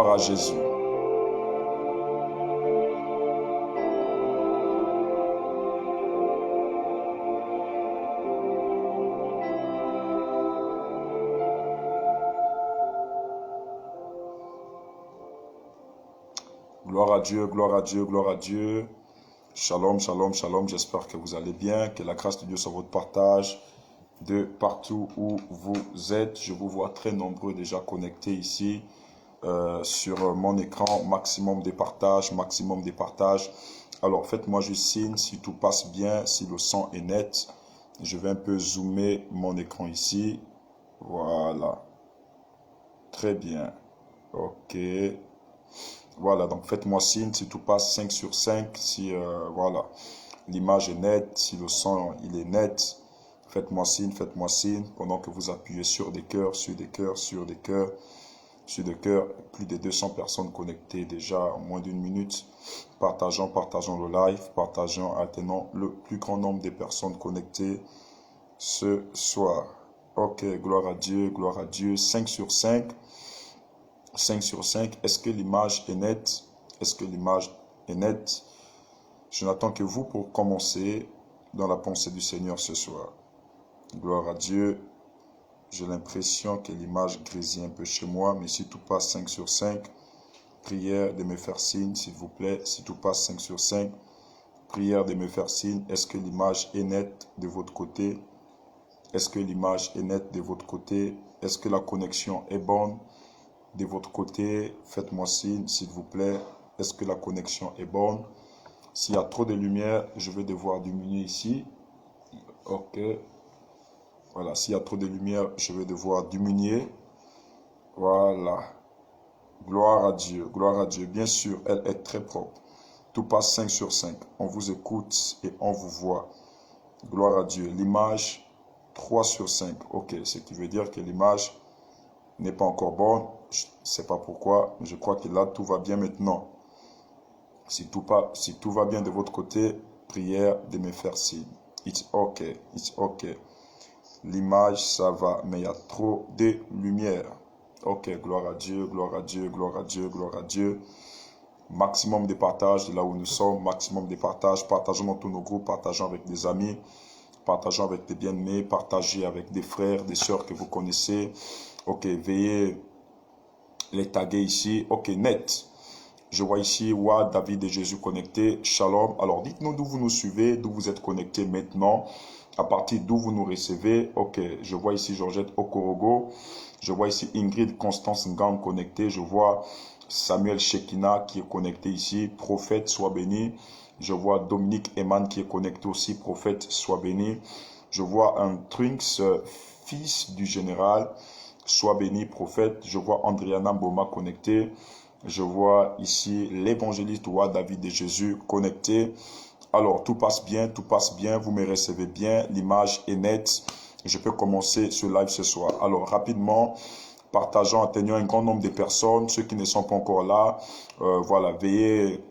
Gloire à Jésus. Gloire à Dieu, gloire à Dieu, gloire à Dieu. Shalom, shalom, shalom. J'espère que vous allez bien, que la grâce de Dieu soit votre partage de partout où vous êtes. Je vous vois très nombreux déjà connectés ici sur mon écran. Maximum de partage, maximum de partage. Alors faites-moi juste signe si tout passe bien, si le son est net. Je vais un peu zoomer mon écran ici. Voilà. Très bien. Ok. Voilà, donc faites-moi signe si tout passe 5 sur 5, si voilà, l'image est nette, si le son il est net. Faites-moi signe pendant que vous appuyez sur des cœurs, sur des cœurs, sur des cœurs, sur des cœurs. Plus de 200 personnes connectées déjà en moins d'une minute. Partageons le live, atteignons le plus grand nombre de personnes connectées ce soir. Ok, gloire à Dieu, 5 sur 5. 5 sur 5, est-ce que l'image est nette? Est-ce que l'image est nette? Je n'attends que vous pour commencer dans la pensée du Seigneur ce soir. Gloire à Dieu. J'ai l'impression que l'image grésille un peu chez moi, mais si tout passe 5 sur 5, prière de me faire signe, s'il vous plaît. Si tout passe 5 sur 5, prière de me faire signe. Est-ce que l'image est nette de votre côté? Est-ce que l'image est nette de votre côté? Est-ce que la connexion est bonne? De votre côté, faites-moi signe, s'il vous plaît. Est-ce que la connexion est bonne? S'il y a trop de lumière, je vais devoir diminuer ici. Ok. Voilà, s'il y a trop de lumière, je vais devoir diminuer. Voilà. Gloire à Dieu, gloire à Dieu. Bien sûr, elle est très propre. Tout passe 5 sur 5. On vous écoute et on vous voit. Gloire à Dieu. L'image, 3 sur 5. Ok, ce qui veut dire que l'image n'est pas encore bonne. Je ne sais pas pourquoi, mais je crois que là, tout va bien maintenant. Si tout va bien de votre côté, prière de me faire signe. It's okay, it's okay. L'image, ça va, mais il y a trop de lumière. Ok, gloire à Dieu, gloire à Dieu, gloire à Dieu, gloire à Dieu. Maximum de partage de là où nous sommes, maximum de partage. Partageons dans tous nos groupes, partageons avec des amis, partageons avec des bien-aimés, partagez avec des frères, des sœurs que vous connaissez. Ok, veillez les taguer ici. Ok, net. Je vois ici, David et Jésus connectés. Shalom. Alors, dites-nous d'où vous nous suivez, d'où vous êtes connectés maintenant, à partir d'où vous nous recevez. Ok, je vois ici Georgette Okorogo. Je vois ici Ingrid Constance Ngam connectée. Je vois Samuel Shekina qui est connecté ici. Prophète, sois béni. Je vois Dominique Eman qui est connecté aussi. Prophète, sois béni. Je vois un Trinks, fils du général. Sois béni, prophète. Je vois Andriana Mboma connecté. Je vois ici l'évangéliste David et Jésus connecté. Alors, tout passe bien, vous me recevez bien, l'image est nette. Je peux commencer ce live ce soir. Alors, rapidement, partageons, atteignons un grand nombre de personnes. Ceux qui ne sont pas encore là, voilà, veuillez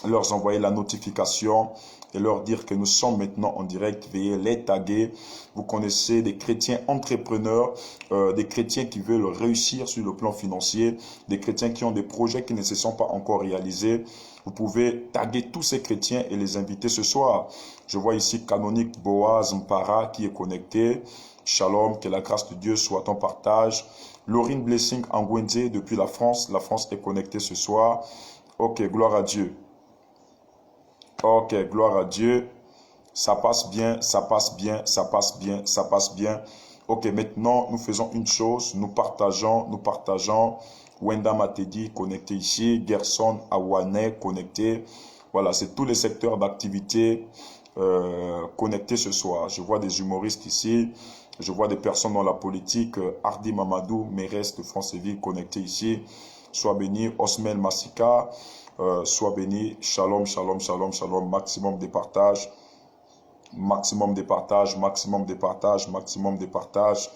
leur envoyer la notification et leur dire que nous sommes maintenant en direct. Veuillez les taguer. Vous connaissez des chrétiens entrepreneurs, des chrétiens qui veulent réussir sur le plan financier, des chrétiens qui ont des projets qui ne se sont pas encore réalisés. Vous pouvez taguer tous ces chrétiens et les inviter ce soir. Je vois ici Canonique Boaz Mpara qui est connecté. Shalom, que la grâce de Dieu soit en partage. Laurine Blessing Angwenze depuis la France. La France est connectée ce soir. Ok, gloire à Dieu. Ok, gloire à Dieu. Ça passe bien, ça passe bien, ça passe bien, ça passe bien. Ok, maintenant, nous faisons une chose. Nous partageons. Wenda Matedi connecté ici. Gerson Awane connecté. Voilà, c'est tous les secteurs d'activité connectés ce soir. Je vois des humoristes ici. Je vois des personnes dans la politique. Hardy Mamadou, Mérès de Franceville connecté ici. Sois béni. Osmel Massika. Sois béni. Shalom, shalom, shalom, shalom. Maximum de partage. Maximum de partage, maximum de partage, maximum de partage.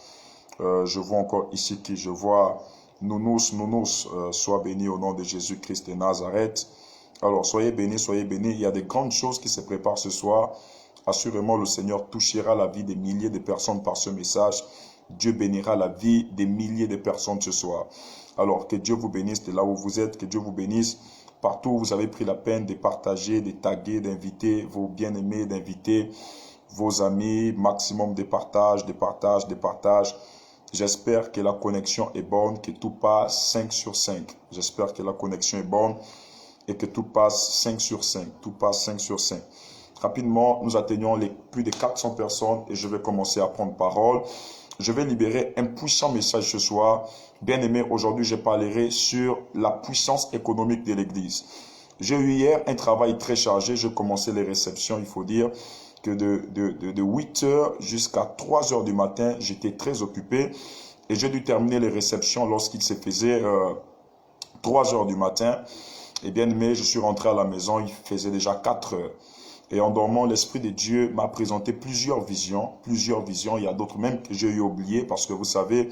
Je vois encore ici qui je vois Nounous, sois béni au nom de Jésus-Christ de Nazareth. Alors, soyez bénis, soyez bénis. Il y a de grandes choses qui se préparent ce soir. Assurément, le Seigneur touchera la vie des milliers de personnes par ce message. Dieu bénira la vie des milliers de personnes ce soir. Alors, que Dieu vous bénisse de là où vous êtes, que Dieu vous bénisse partout où vous avez pris la peine de partager, de taguer, d'inviter vos bien-aimés, d'inviter vos amis, maximum de partage, de partage, de partage. J'espère que la connexion est bonne, que tout passe 5 sur 5. J'espère que la connexion est bonne et que tout passe 5 sur 5. Tout passe 5 sur 5. Rapidement, nous atteignons les plus de 400 personnes et je vais commencer à prendre parole. Je vais libérer un puissant message ce soir. Bien aimé, aujourd'hui, je parlerai sur la puissance économique de l'Église. J'ai eu hier un travail très chargé. Je commençais les réceptions, il faut dire que de 8 heures jusqu'à 3 heures du matin, j'étais très occupé. Et j'ai dû terminer les réceptions lorsqu'il se faisait 3 heures du matin. Et bien aimé, je suis rentré à la maison, il faisait déjà 4 heures. Et en dormant, l'Esprit de Dieu m'a présenté plusieurs visions. Il y a d'autres même que j'ai eu oubliées parce que vous savez,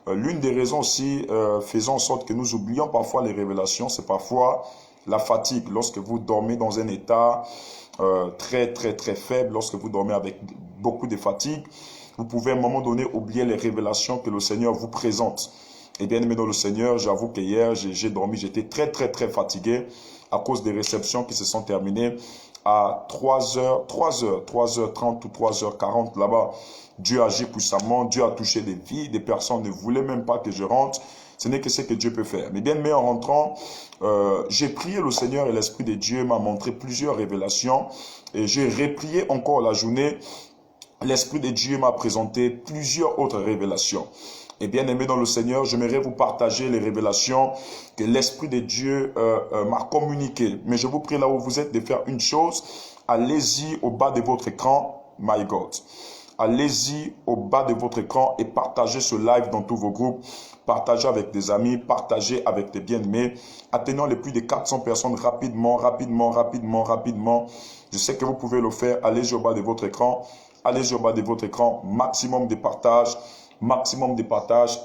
l'une des raisons aussi faisant en sorte que nous oublions parfois les révélations, c'est parfois la fatigue. Lorsque vous dormez dans un état très faible, lorsque vous dormez avec beaucoup de fatigue, vous pouvez à un moment donné oublier les révélations que le Seigneur vous présente. Et bien aimé dans le Seigneur, j'avoue que hier, j'ai dormi, j'étais très fatigué à cause des réceptions qui se sont terminées à 3h30 ou 3h40 là-bas. Dieu agit puissamment, Dieu a touché des vies, des personnes ne voulaient même pas que je rentre. Ce n'est que ce que Dieu peut faire. Mais bien aimé, en rentrant, j'ai prié le Seigneur et l'Esprit de Dieu m'a montré plusieurs révélations. Et j'ai reprié encore la journée. L'Esprit de Dieu m'a présenté plusieurs autres révélations. Et bien aimé dans le Seigneur, j'aimerais vous partager les révélations que l'Esprit de Dieu m'a communiquées. Mais je vous prie là où vous êtes de faire une chose. Allez-y au bas de votre écran, my God. Allez-y au bas de votre écran et partagez ce live dans tous vos groupes. Partagez avec des amis, partagez avec des bien-aimés. Atteignons les plus de 400 personnes rapidement. Je sais que vous pouvez le faire. Allez-y au bas de votre écran. Allez-y au bas de votre écran. Maximum de partage.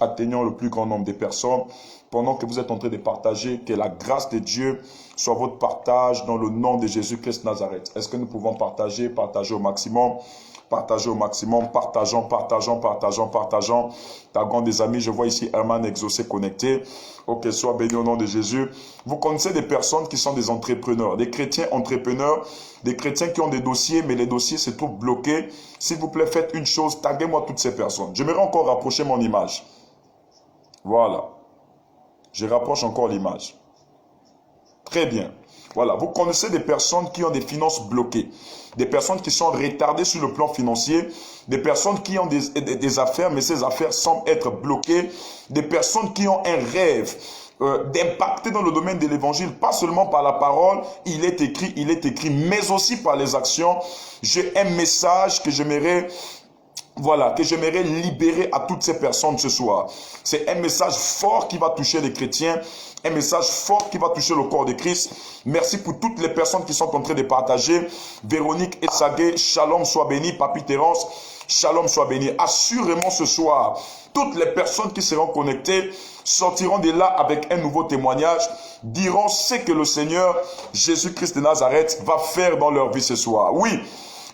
Atteignons le plus grand nombre de personnes. Pendant que vous êtes en train de partager, que la grâce de Dieu soit votre partage dans le nom de Jésus-Christ Nazareth. Est-ce que nous pouvons partager au maximum? Partageons. Taguons des amis, je vois ici Herman Exaucé connecté. Ok, soit béni au nom de Jésus. Vous connaissez des personnes qui sont des entrepreneurs, des chrétiens entrepreneurs, des chrétiens qui ont des dossiers, mais les dossiers se trouvent bloqués. S'il vous plaît, faites une chose, taguez-moi toutes ces personnes. J'aimerais encore rapprocher mon image. Voilà. Je rapproche encore l'image. Très bien. Voilà, vous connaissez des personnes qui ont des finances bloquées, des personnes qui sont retardées sur le plan financier, des personnes qui ont des affaires, mais ces affaires semblent être bloquées, des personnes qui ont un rêve d'impacter dans le domaine de l'évangile, pas seulement par la parole, il est écrit, mais aussi par les actions. J'ai un message que j'aimerais... Voilà, que j'aimerais libérer à toutes ces personnes ce soir. C'est un message fort qui va toucher les chrétiens, un message fort qui va toucher le corps de Christ. Merci pour toutes les personnes qui sont en train de partager. Véronique Essagé, shalom soit béni. Papi Terence, shalom soit béni. Assurément ce soir, toutes les personnes qui seront connectées sortiront de là avec un nouveau témoignage, diront ce que le Seigneur Jésus-Christ de Nazareth va faire dans leur vie ce soir. Oui,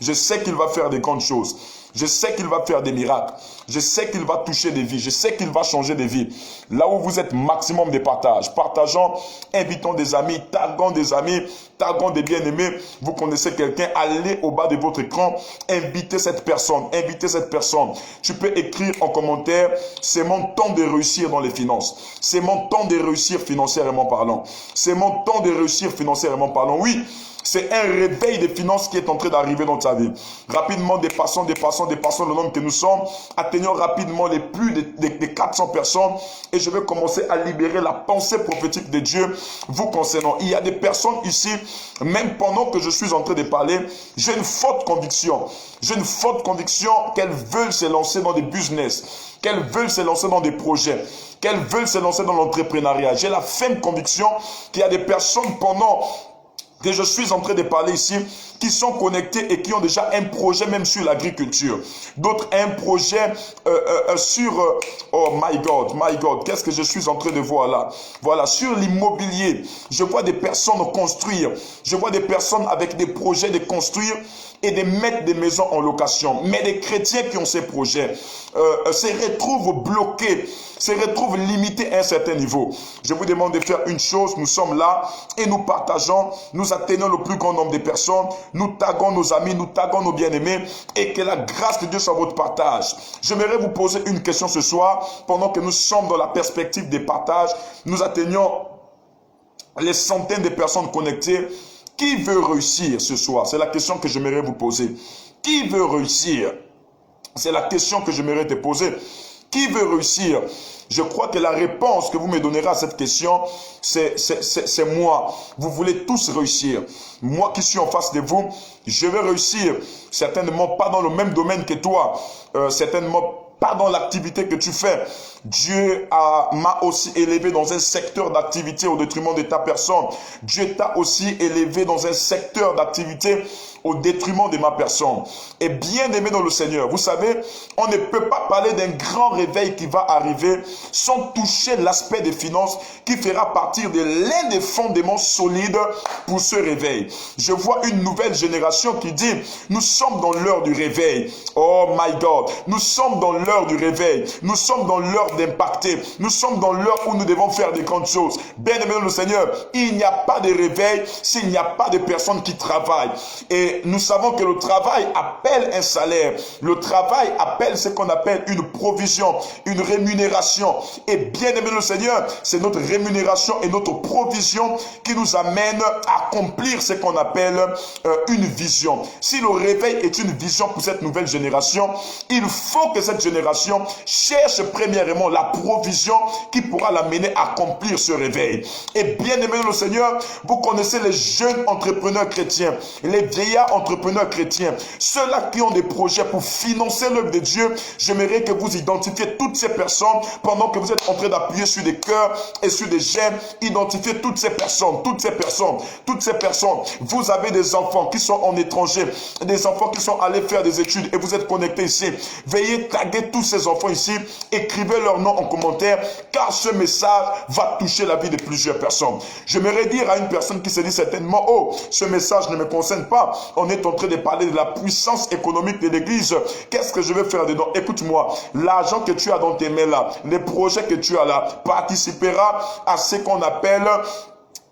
je sais qu'il va faire des grandes choses. Je sais qu'il va faire des miracles. Je sais qu'il va toucher des vies. Je sais qu'il va changer des vies. Là où vous êtes, maximum de partage. Partageons, invitons des amis, taguons des amis, taguons des bien-aimés. Vous connaissez quelqu'un, allez au bas de votre écran, invitez cette personne, invitez cette personne. Tu peux écrire en commentaire, c'est mon temps de réussir dans les finances. C'est mon temps de réussir financièrement parlant. C'est mon temps de réussir financièrement parlant. Oui. C'est un réveil des finances qui est en train d'arriver dans ta vie. Rapidement, dépassons le nombre que nous sommes. Atteignons rapidement les plus de 400 personnes. Et je vais commencer à libérer la pensée prophétique de Dieu vous concernant. Il y a des personnes ici, même pendant que je suis en train de parler, j'ai une forte conviction. J'ai une forte conviction qu'elles veulent se lancer dans des business, qu'elles veulent se lancer dans des projets, qu'elles veulent se lancer dans l'entrepreneuriat. J'ai la ferme conviction qu'il y a des personnes pendant que je suis en train de parler ici, qui sont connectés et qui ont déjà un projet même sur l'agriculture. D'autres un projet sur, oh my God, qu'est-ce que je suis en train de voir là? Voilà, sur l'immobilier, je vois des personnes construire, je vois des personnes avec des projets de construire et de mettre des maisons en location. Mais les chrétiens qui ont ces projets se retrouvent bloqués se retrouvent limités à un certain niveau. Je vous demande de faire une chose, nous sommes là et nous partageons, nous atteignons le plus grand nombre de personnes, nous taguons nos amis, nous taguons nos bien-aimés et que la grâce de Dieu soit votre partage. J'aimerais vous poser une question ce soir, pendant que nous sommes dans la perspective des partages, nous atteignons les centaines de personnes connectées. Qui veut réussir ce soir? C'est la question que j'aimerais vous poser. Qui veut réussir? C'est la question que j'aimerais te poser. Qui veut réussir? Je crois que la réponse que vous me donnerez à cette question, c'est moi. Vous voulez tous réussir. Moi qui suis en face de vous, je vais réussir. Certainement pas dans le même domaine que toi. Certainement pas dans l'activité que tu fais. Dieu m'a aussi élevé dans un secteur d'activité au détriment de ta personne. Dieu t'a aussi élevé dans un secteur d'activité au détriment de ma personne. Et bien aimé dans le Seigneur, vous savez, on ne peut pas parler d'un grand réveil qui va arriver sans toucher l'aspect des finances qui fera partir de l'un des fondements solides pour ce réveil. Je vois une nouvelle génération qui dit, nous sommes dans l'heure du réveil. Oh my God, nous sommes dans l'heure du réveil. Nous sommes dans l'heure d'impacter. Nous sommes dans l'heure où nous devons faire des grandes choses. Bien aimé dans le Seigneur, il n'y a pas de réveil s'il n'y a pas de personnes qui travaillent. Et nous savons que le travail appelle un salaire. Le travail appelle ce qu'on appelle une provision, une rémunération. Et bien aimé le Seigneur, c'est notre rémunération et notre provision qui nous amène à accomplir ce qu'on appelle une vision. Si le réveil est une vision pour cette nouvelle génération, il faut que cette génération cherche premièrement la provision qui pourra l'amener à accomplir ce réveil. Et bien aimé le Seigneur, vous connaissez les jeunes entrepreneurs chrétiens, les vieillards entrepreneurs chrétiens, ceux-là qui ont des projets pour financer l'œuvre de Dieu. J'aimerais que vous identifiez toutes ces personnes pendant que vous êtes en train d'appuyer sur des cœurs et sur des j'aime. Identifiez toutes ces personnes, toutes ces personnes, toutes ces personnes. Vous avez des enfants qui sont en étranger, des enfants qui sont allés faire des études et vous êtes connectés ici. Veuillez taguer tous ces enfants ici, écrivez leur nom en commentaire, car ce message va toucher la vie de plusieurs personnes. J'aimerais dire à une personne qui se dit certainement, oh, ce message ne me concerne pas. On est en train de parler de la puissance économique de l'église. Qu'est-ce que je vais faire dedans? Écoute-moi, l'argent que tu as dans tes mains là, les projets que tu as là, participera à ce qu'on appelle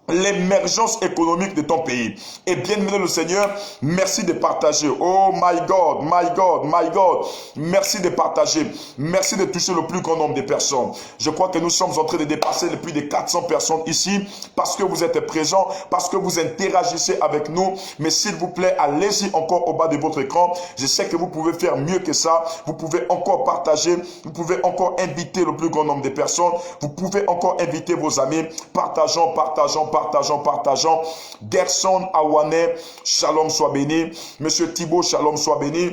l'émergence économique de ton pays. Et bien aimé le Seigneur, merci de partager. Oh my God, my God, my God. Merci de partager. Merci de toucher le plus grand nombre de personnes. Je crois que nous sommes en train de dépasser les plus de 400 personnes ici parce que vous êtes présents, parce que vous interagissez avec nous. Mais s'il vous plaît, allez-y encore au bas de votre écran. Je sais que vous pouvez faire mieux que ça. Vous pouvez encore partager. Vous pouvez encore inviter le plus grand nombre de personnes. Vous pouvez encore inviter vos amis. Partageons, partageons, partageons. Gerson Awane, shalom soit béni. Monsieur Thibault, shalom soit béni.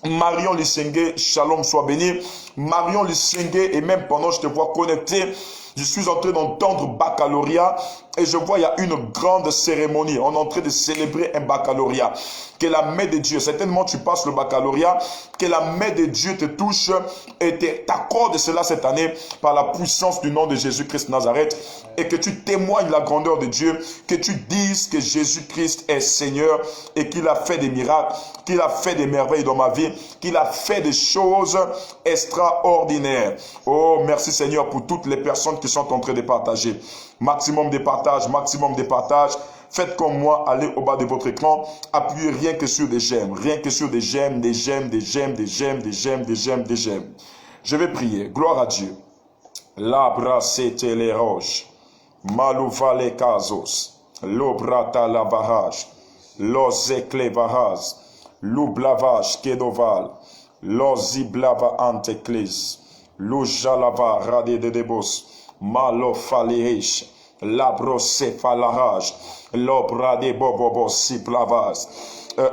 Marion Lissengue, shalom soit béni. Marion Lissengue, et même pendant que je te vois connecté, je suis en train d'entendre baccalauréat et je vois il y a une grande cérémonie. On est en train de célébrer un baccalauréat. Que la main de Dieu, certainement tu passes le baccalauréat, que la main de Dieu te touche et t'accorde cela cette année par la puissance du nom de Jésus-Christ Nazareth et que tu témoignes la grandeur de Dieu, que tu dises que Jésus-Christ est Seigneur et qu'il a fait des miracles, qu'il a fait des merveilles dans ma vie, qu'il a fait des choses extraordinaires. Oh, merci Seigneur pour toutes les personnes qui sont en train de partager. Maximum de partage, maximum de partage. Faites comme moi, allez au bas de votre écran, appuyez rien que sur des j'aime, rien que sur des j'aime, des j'aime, des j'aime, des j'aime, des j'aime, des j'aime, des j'aime. Je vais prier. Gloire à Dieu. Labra c'était les roches, malouva les casos, l'obrata la barrage, los éclévarage, l'oublavage kedoval, los iblava antéclis, l'oujalava radé de debos, malofalish, l'abrocéphalarage, l'obra de bobobos siplavas.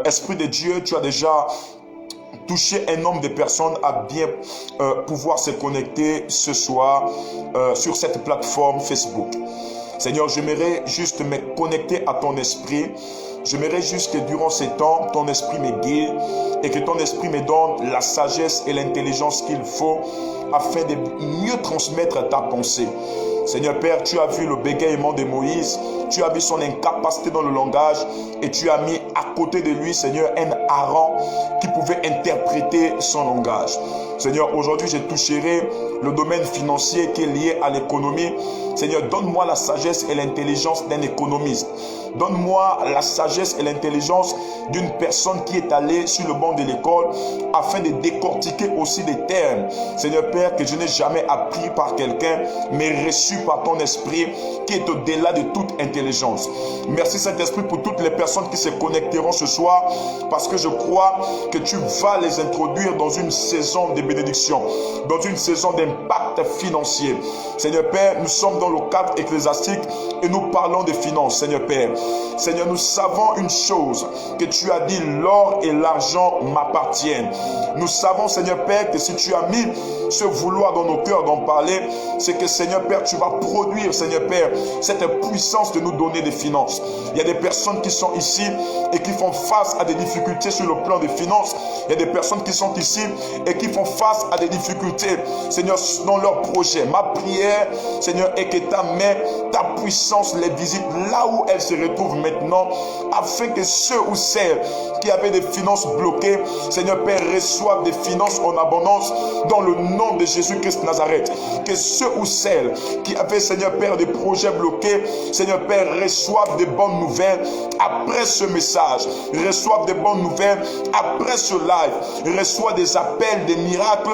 Esprit de Dieu, tu as déjà touché un nombre de personnes à bien pouvoir se connecter ce soir sur cette plateforme Facebook. Seigneur, j'aimerais juste me connecter à ton esprit. J'aimerais juste que durant ces temps, ton esprit me guide et que ton esprit me donne la sagesse et l'intelligence qu'il faut afin de mieux transmettre ta pensée. Seigneur Père, tu as vu le bégaiement de Moïse, tu as vu son incapacité dans le langage et tu as mis à côté de lui, Seigneur, un Aaron qui pouvait interpréter son langage. Seigneur, aujourd'hui, je toucherai le domaine financier qui est lié à l'économie. Seigneur, donne-moi la sagesse et l'intelligence d'un économiste. Donne-moi la sagesse et l'intelligence d'une personne qui est allée sur le banc de l'école afin de décortiquer aussi des termes, Seigneur Père, que je n'ai jamais appris par quelqu'un, mais reçu par ton esprit qui est au-delà de toute intelligence. Merci Saint-Esprit pour toutes les personnes qui se connecteront ce soir, parce que je crois que tu vas les introduire dans une saison de bénédiction, dans une saison d'impact financier. Seigneur Père, nous sommes dans le cadre ecclésiastique et nous parlons de finances, Seigneur Père. Seigneur, nous savons une chose, que tu as dit, l'or et l'argent m'appartiennent. Nous savons, Seigneur Père, que si tu as mis ce vouloir dans nos cœurs d'en parler, c'est que, Seigneur Père, tu vas produire, Seigneur Père, cette puissance de nous donner des finances. Il y a des personnes qui sont ici et qui font face à des difficultés sur le plan des finances. Il y a des personnes qui sont ici et qui font face à des difficultés, Seigneur, dans leurs projets. Ma prière, Seigneur, est que ta main, ta puissance les visite là où elles se retrouvent maintenant, afin que ceux ou celles qui avaient des finances bloquées, Seigneur Père, reçoivent des finances en abondance dans le nom de Jésus-Christ de Nazareth. Que ceux ou celles qui avaient, Seigneur Père, des projets bloqués, Seigneur Père, reçoivent des bonnes nouvelles après ce message, reçoivent des bonnes nouvelles après ce live, reçoivent des appels, des miracles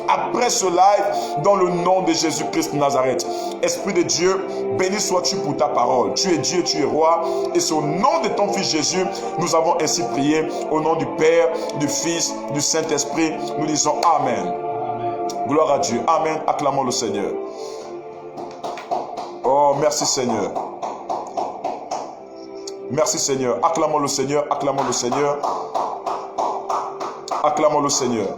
après ce live dans le nom de Jésus-Christ de Nazareth. Esprit de Dieu, béni sois-tu pour ta parole. Tu es Dieu, tu es roi, et c'est au nom de ton Fils Jésus, nous avons ainsi prié, au nom du Père, du Fils, du Saint-Esprit, nous disons Amen. Gloire à Dieu. Amen. Acclamons le Seigneur. Oh, merci Seigneur. Merci Seigneur. Acclamons le Seigneur. Acclamons le Seigneur. Acclamons le Seigneur.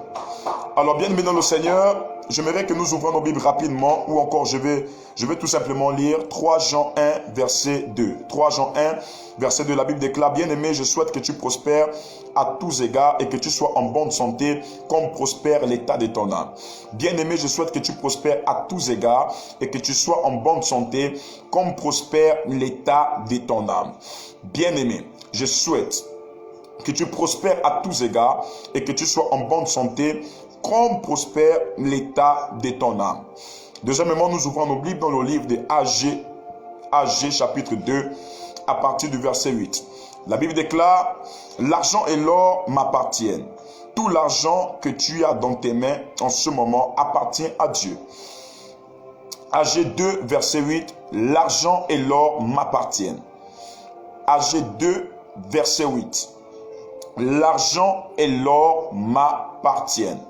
Alors, bien-aimés dans le Seigneur, j'aimerais que nous ouvrons nos Bibles rapidement, ou encore je vais tout simplement lire 3 Jean 1, verset 2. 3 Jean 1, verset 2, la Bible déclare: Bien-aimé, je souhaite que tu prospères à tous égards et que tu sois en bonne santé, comme prospère l'état de ton âme. Bien-aimé, je souhaite que tu prospères à tous égards et que tu sois en bonne santé, comme prospère l'état de ton âme. Bien-aimé, je souhaite que tu prospères à tous égards et que tu sois en bonne santé, comme prospère l'état de ton âme. Deuxièmement, nous ouvrons nos Bibles dans le livre de Agé chapitre 2, à partir du verset 8. La Bible déclare: L'argent et l'or m'appartiennent. Tout l'argent que tu as dans tes mains en ce moment appartient à Dieu. Agé 2, verset 8. L'argent et l'or m'appartiennent. Agé 2, verset 8. L'argent et l'or m'appartiennent.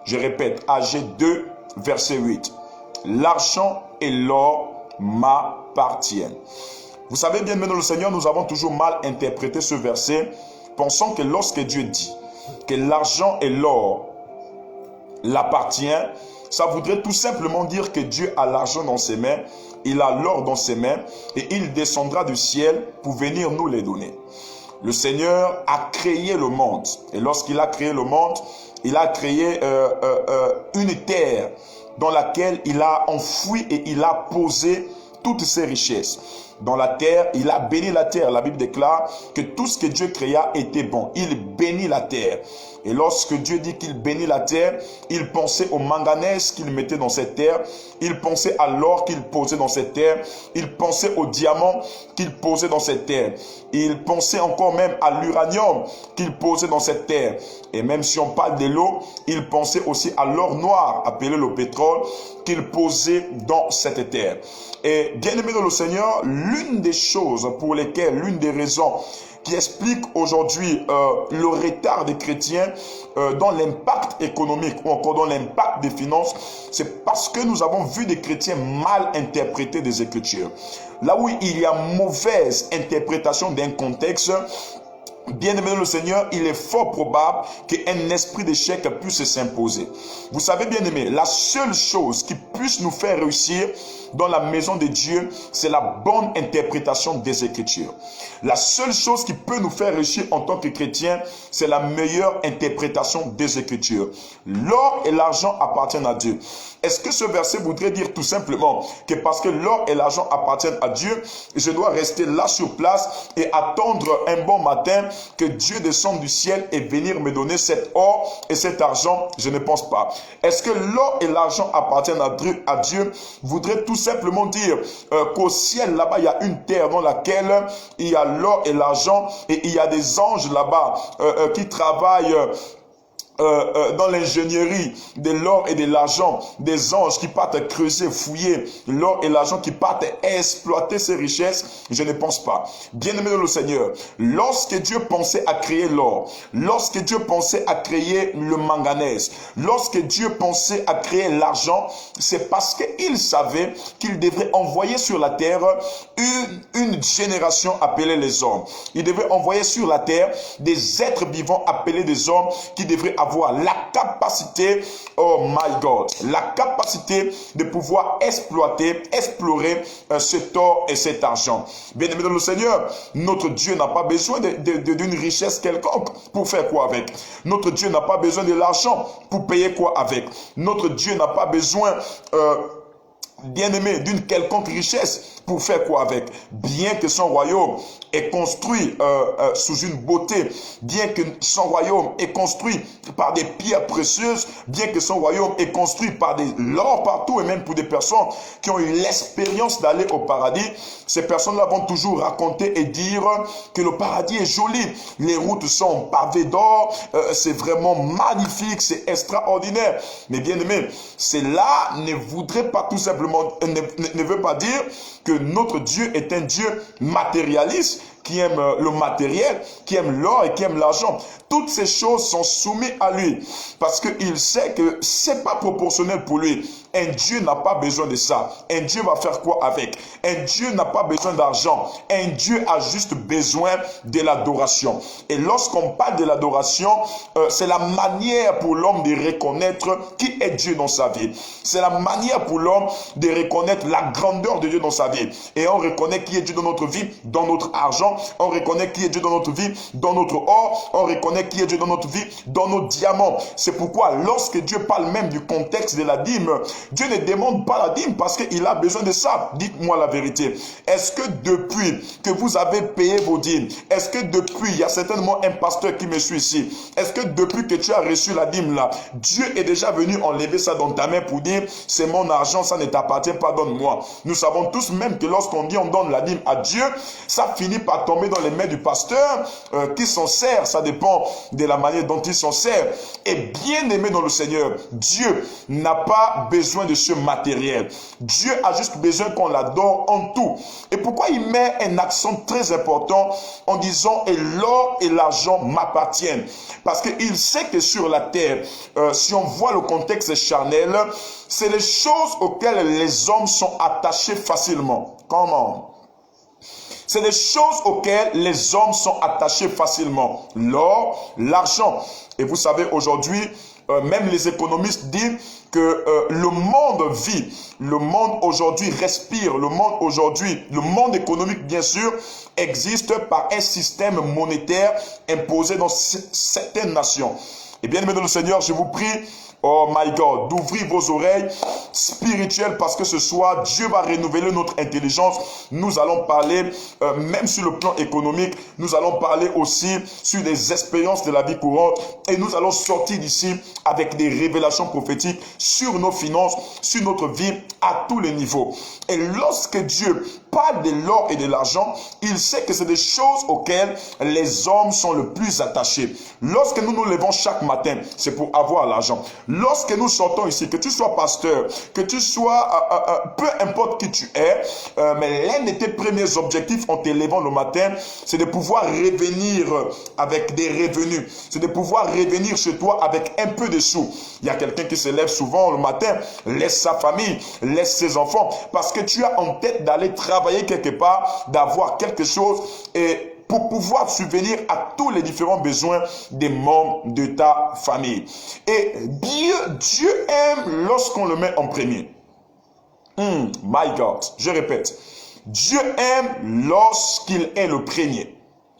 Je répète, Agé 2, verset 8. L'argent et l'or m'appartiennent. Vous savez bien, dans le Seigneur, nous avons toujours mal interprété ce verset, pensant que lorsque Dieu dit que l'argent et l'or l'appartient, ça voudrait tout simplement dire que Dieu a l'argent dans ses mains, il a l'or dans ses mains, et il descendra du ciel pour venir nous les donner. Le Seigneur a créé le monde, et lorsqu'il a créé le monde, il a créé une terre dans laquelle il a enfoui et il a posé toutes ses richesses. Dans la terre, il a béni la terre. La Bible déclare que tout ce que Dieu créa était bon. Il bénit la terre. Et lorsque Dieu dit qu'il bénit la terre, il pensait au manganèse qu'il mettait dans cette terre. Il pensait à l'or qu'il posait dans cette terre. Il pensait au diamant qu'il posait dans cette terre. Il pensait encore même à l'uranium qu'il posait dans cette terre. Et même si on parle de l'eau, il pensait aussi à l'or noir, appelé le pétrole, qu'il posait dans cette terre. Et bien aimé dans le Seigneur, l'une des choses pour lesquelles, l'une des raisons qui explique aujourd'hui le retard des chrétiens dans l'impact économique ou encore dans l'impact des finances, c'est parce que nous avons vu des chrétiens mal interpréter des Écritures. Là où il y a mauvaise interprétation d'un contexte, bien-aimé dans le Seigneur, il est fort probable qu'un esprit d'échec puisse s'imposer. Vous savez, bien-aimé, la seule chose qui puisse nous faire réussir dans la maison de Dieu, c'est la bonne interprétation des Écritures. La seule chose qui peut nous faire réussir en tant que chrétiens, c'est la meilleure interprétation des Écritures. L'or et l'argent appartiennent à Dieu. Est-ce que ce verset voudrait dire tout simplement que parce que l'or et l'argent appartiennent à Dieu, je dois rester là sur place et attendre un bon matin que Dieu descende du ciel et venir me donner cet or et cet argent? Je ne pense pas. Est-ce que l'or et l'argent appartiennent à Dieu? Voudrait tout simplement dire qu'au ciel, là-bas, il y a une terre dans laquelle il y a l'or et l'argent et il y a des anges là-bas qui travaillent dans l'ingénierie de l'or et de l'argent, des anges qui partent creuser, fouiller l'or et l'argent, qui partent exploiter ces richesses? Je ne pense pas. Bien-aimé dans le Seigneur, lorsque Dieu pensait à créer l'or, lorsque Dieu pensait à créer le manganèse, lorsque Dieu pensait à créer l'argent, c'est parce qu'il savait qu'il devrait envoyer sur la terre une génération appelée les hommes. Il devait envoyer sur la terre des êtres vivants appelés des hommes qui devraient avoir la capacité, oh my God, la capacité de pouvoir exploiter, explorer cet or et cet argent. Bien-aimé dans le Seigneur, notre Dieu n'a pas besoin d'une richesse quelconque pour faire quoi avec. Notre Dieu n'a pas besoin de l'argent pour payer quoi avec. Notre Dieu n'a pas besoin, bien-aimé, d'une quelconque richesse pour faire quoi avec. Bien que son royaume est construit sous une beauté, bien que son royaume est construit par des pierres précieuses, bien que son royaume est construit par de l'or partout, et même pour des personnes qui ont eu l'expérience d'aller au paradis, ces personnes-là vont toujours raconter et dire que le paradis est joli, les routes sont pavées d'or, c'est vraiment magnifique, c'est extraordinaire. Mais bien aimé, cela ne voudrait pas tout simplement, ne veut pas dire que notre Dieu est un Dieu matérialiste, qui aime le matériel, qui aime l'or et qui aime l'argent. Toutes ces choses sont soumises à lui parce qu'il sait que c'est pas proportionnel pour lui. Un Dieu n'a pas besoin de ça. Un Dieu va faire quoi avec? Un Dieu n'a pas besoin d'argent. Un Dieu a juste besoin de l'adoration. Et lorsqu'on parle de l'adoration, c'est la manière pour l'homme de reconnaître qui est Dieu dans sa vie. C'est la manière pour l'homme de reconnaître la grandeur de Dieu dans sa vie. Et on reconnaît qui est Dieu dans notre vie, dans notre argent. On reconnaît qui est Dieu dans notre vie, dans notre or. On reconnaît qui est Dieu dans notre vie, dans nos diamants. C'est pourquoi lorsque Dieu parle même du contexte de la dîme, Dieu ne demande pas la dîme parce qu'il a besoin de ça. Dites-moi la vérité. Est-ce que depuis que vous avez payé vos dîmes, est-ce que depuis, il y a certainement un pasteur qui me suit ici, est-ce que depuis que tu as reçu la dîme là, Dieu est déjà venu enlever ça dans ta main pour dire, c'est mon argent, ça ne t'appartient pas, donne-moi. Nous savons tous même que lorsqu'on dit on donne la dîme à Dieu, ça finit par tomber dans les mains du pasteur qui s'en sert. Ça dépend de la manière dont il s'en sert. Et bien aimé dans le Seigneur, Dieu n'a pas besoin de ce matériel. Dieu a juste besoin qu'on l'adore en tout. Et pourquoi il met un accent très important en disant et l'or et l'argent m'appartiennent? Parce qu'il sait que sur la terre, si on voit le contexte charnel, c'est les choses auxquelles les hommes sont attachés facilement. Comment? C'est les choses auxquelles les hommes sont attachés facilement. L'or, l'argent. Et vous savez, aujourd'hui, même les économistes disent que le monde vit, le monde aujourd'hui respire, le monde aujourd'hui, le monde économique bien sûr, existe par un système monétaire imposé dans certaines nations. Et bien aimé dans le Seigneur, je vous prie, oh my God, d'ouvrir vos oreilles spirituelles parce que ce soir, Dieu va renouveler notre intelligence. Nous allons parler, même sur le plan économique, nous allons parler aussi sur les expériences de la vie courante et nous allons sortir d'ici avec des révélations prophétiques sur nos finances, sur notre vie à tous les niveaux. Et lorsque Dieu parle de l'or et de l'argent, il sait que c'est des choses auxquelles les hommes sont le plus attachés. Lorsque nous nous levons chaque matin, c'est pour avoir l'argent. Lorsque nous sortons ici, que tu sois pasteur, que tu sois, peu importe qui tu es, mais l'un de tes premiers objectifs en te levant le matin, c'est de pouvoir revenir avec des revenus. C'est de pouvoir revenir chez toi avec un peu de sous. Il y a quelqu'un qui se lève souvent le matin, laisse sa famille, laisse ses enfants, parce que tu as en tête d'aller travailler quelque part, d'avoir quelque chose et pour pouvoir subvenir à tous les différents besoins des membres de ta famille. Et Dieu aime lorsqu'on le met en premier. My God, je répète. Dieu aime lorsqu'il est le premier.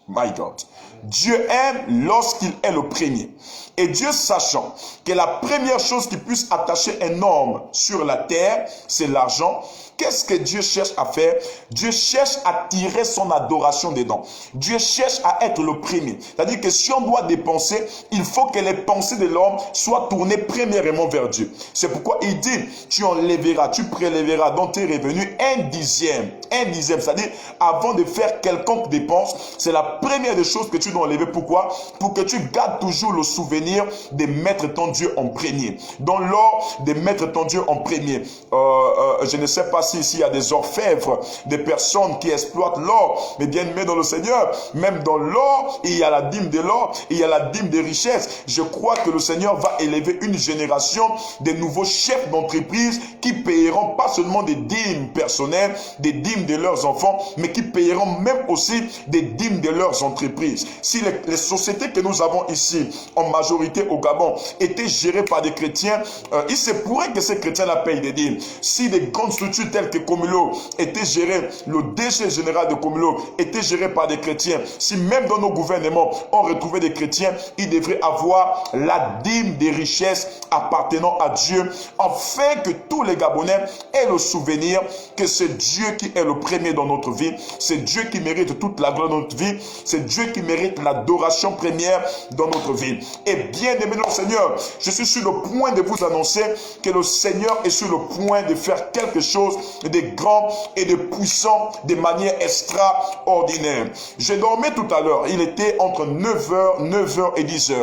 My God. Dieu aime lorsqu'il est le premier. Et Dieu, sachant que la première chose qui puisse attacher un homme sur la terre, c'est l'argent, qu'est-ce que Dieu cherche à faire? Dieu cherche à tirer son adoration dedans. Dieu cherche à être le premier. C'est-à-dire que si on doit dépenser, il faut que les pensées de l'homme soient tournées premièrement vers Dieu. C'est pourquoi il dit, tu enlèveras, tu prélèveras dans tes revenus un dixième, c'est-à-dire avant de faire quelconque dépense, c'est la première des choses que tu dois enlever. Pourquoi? Pour que tu gardes toujours le souvenir de mettre ton Dieu en premier. Dans l'or, de mettre ton Dieu en premier. Je ne sais pas si ici il y a des orfèvres, des personnes qui exploitent l'or, mais bien aimé dans le Seigneur, même dans l'or, il y a la dîme de l'or, il y a la dîme des richesses. Je crois que le Seigneur va élever une génération de nouveaux chefs d'entreprise qui paieront pas seulement des dîmes personnelles, des dîmes de leurs enfants, mais qui paieront même aussi des dîmes de leurs entreprises. Si les sociétés que nous avons ici, en majorité au Gabon, étaient gérées par des chrétiens, il se pourrait que ces chrétiens-là payent des dîmes. Si des grandes structures telles que Comulot étaient gérées, le DG général de Comulot était géré par des chrétiens, si même dans nos gouvernements on retrouvait des chrétiens, ils devraient avoir la dîme des richesses appartenant à Dieu, afin que tous les Gabonais aient le souvenir que c'est Dieu qui est le premier dans notre vie, c'est Dieu qui mérite toute la gloire dans notre vie, c'est Dieu qui mérite l'adoration première dans notre vie. Et bien aimé dans le Seigneur, je suis sur le point de vous annoncer que le Seigneur est sur le point de faire quelque chose de grand et de puissant de manière extraordinaire. J'ai dormi tout à l'heure, il était entre 9h et 10h.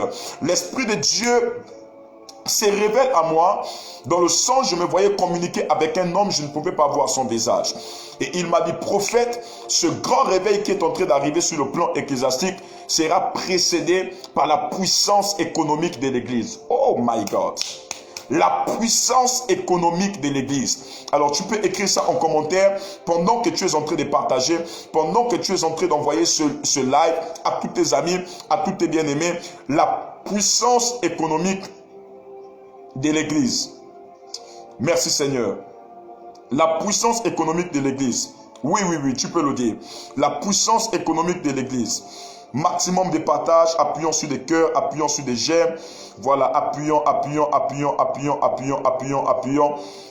L'Esprit de Dieu se révèle à moi. Dans le songe, je me voyais communiquer avec un homme, je ne pouvais pas voir son visage. Et il m'a dit, prophète, ce grand réveil qui est en train d'arriver sur le plan ecclésiastique sera précédé par la puissance économique de l'Église. Oh my God! La puissance économique de l'Église. Alors tu peux écrire ça en commentaire pendant que tu es en train de partager, pendant que tu es en train d'envoyer ce live à tous tes amis, à tous tes bien-aimés. La puissance économique de l'Église. Merci Seigneur. La puissance économique de l'Église. Oui, tu peux le dire. La puissance économique de l'Église. Maximum de partage, appuyons sur des cœurs, appuyons sur des j'aime. Voilà, appuyons.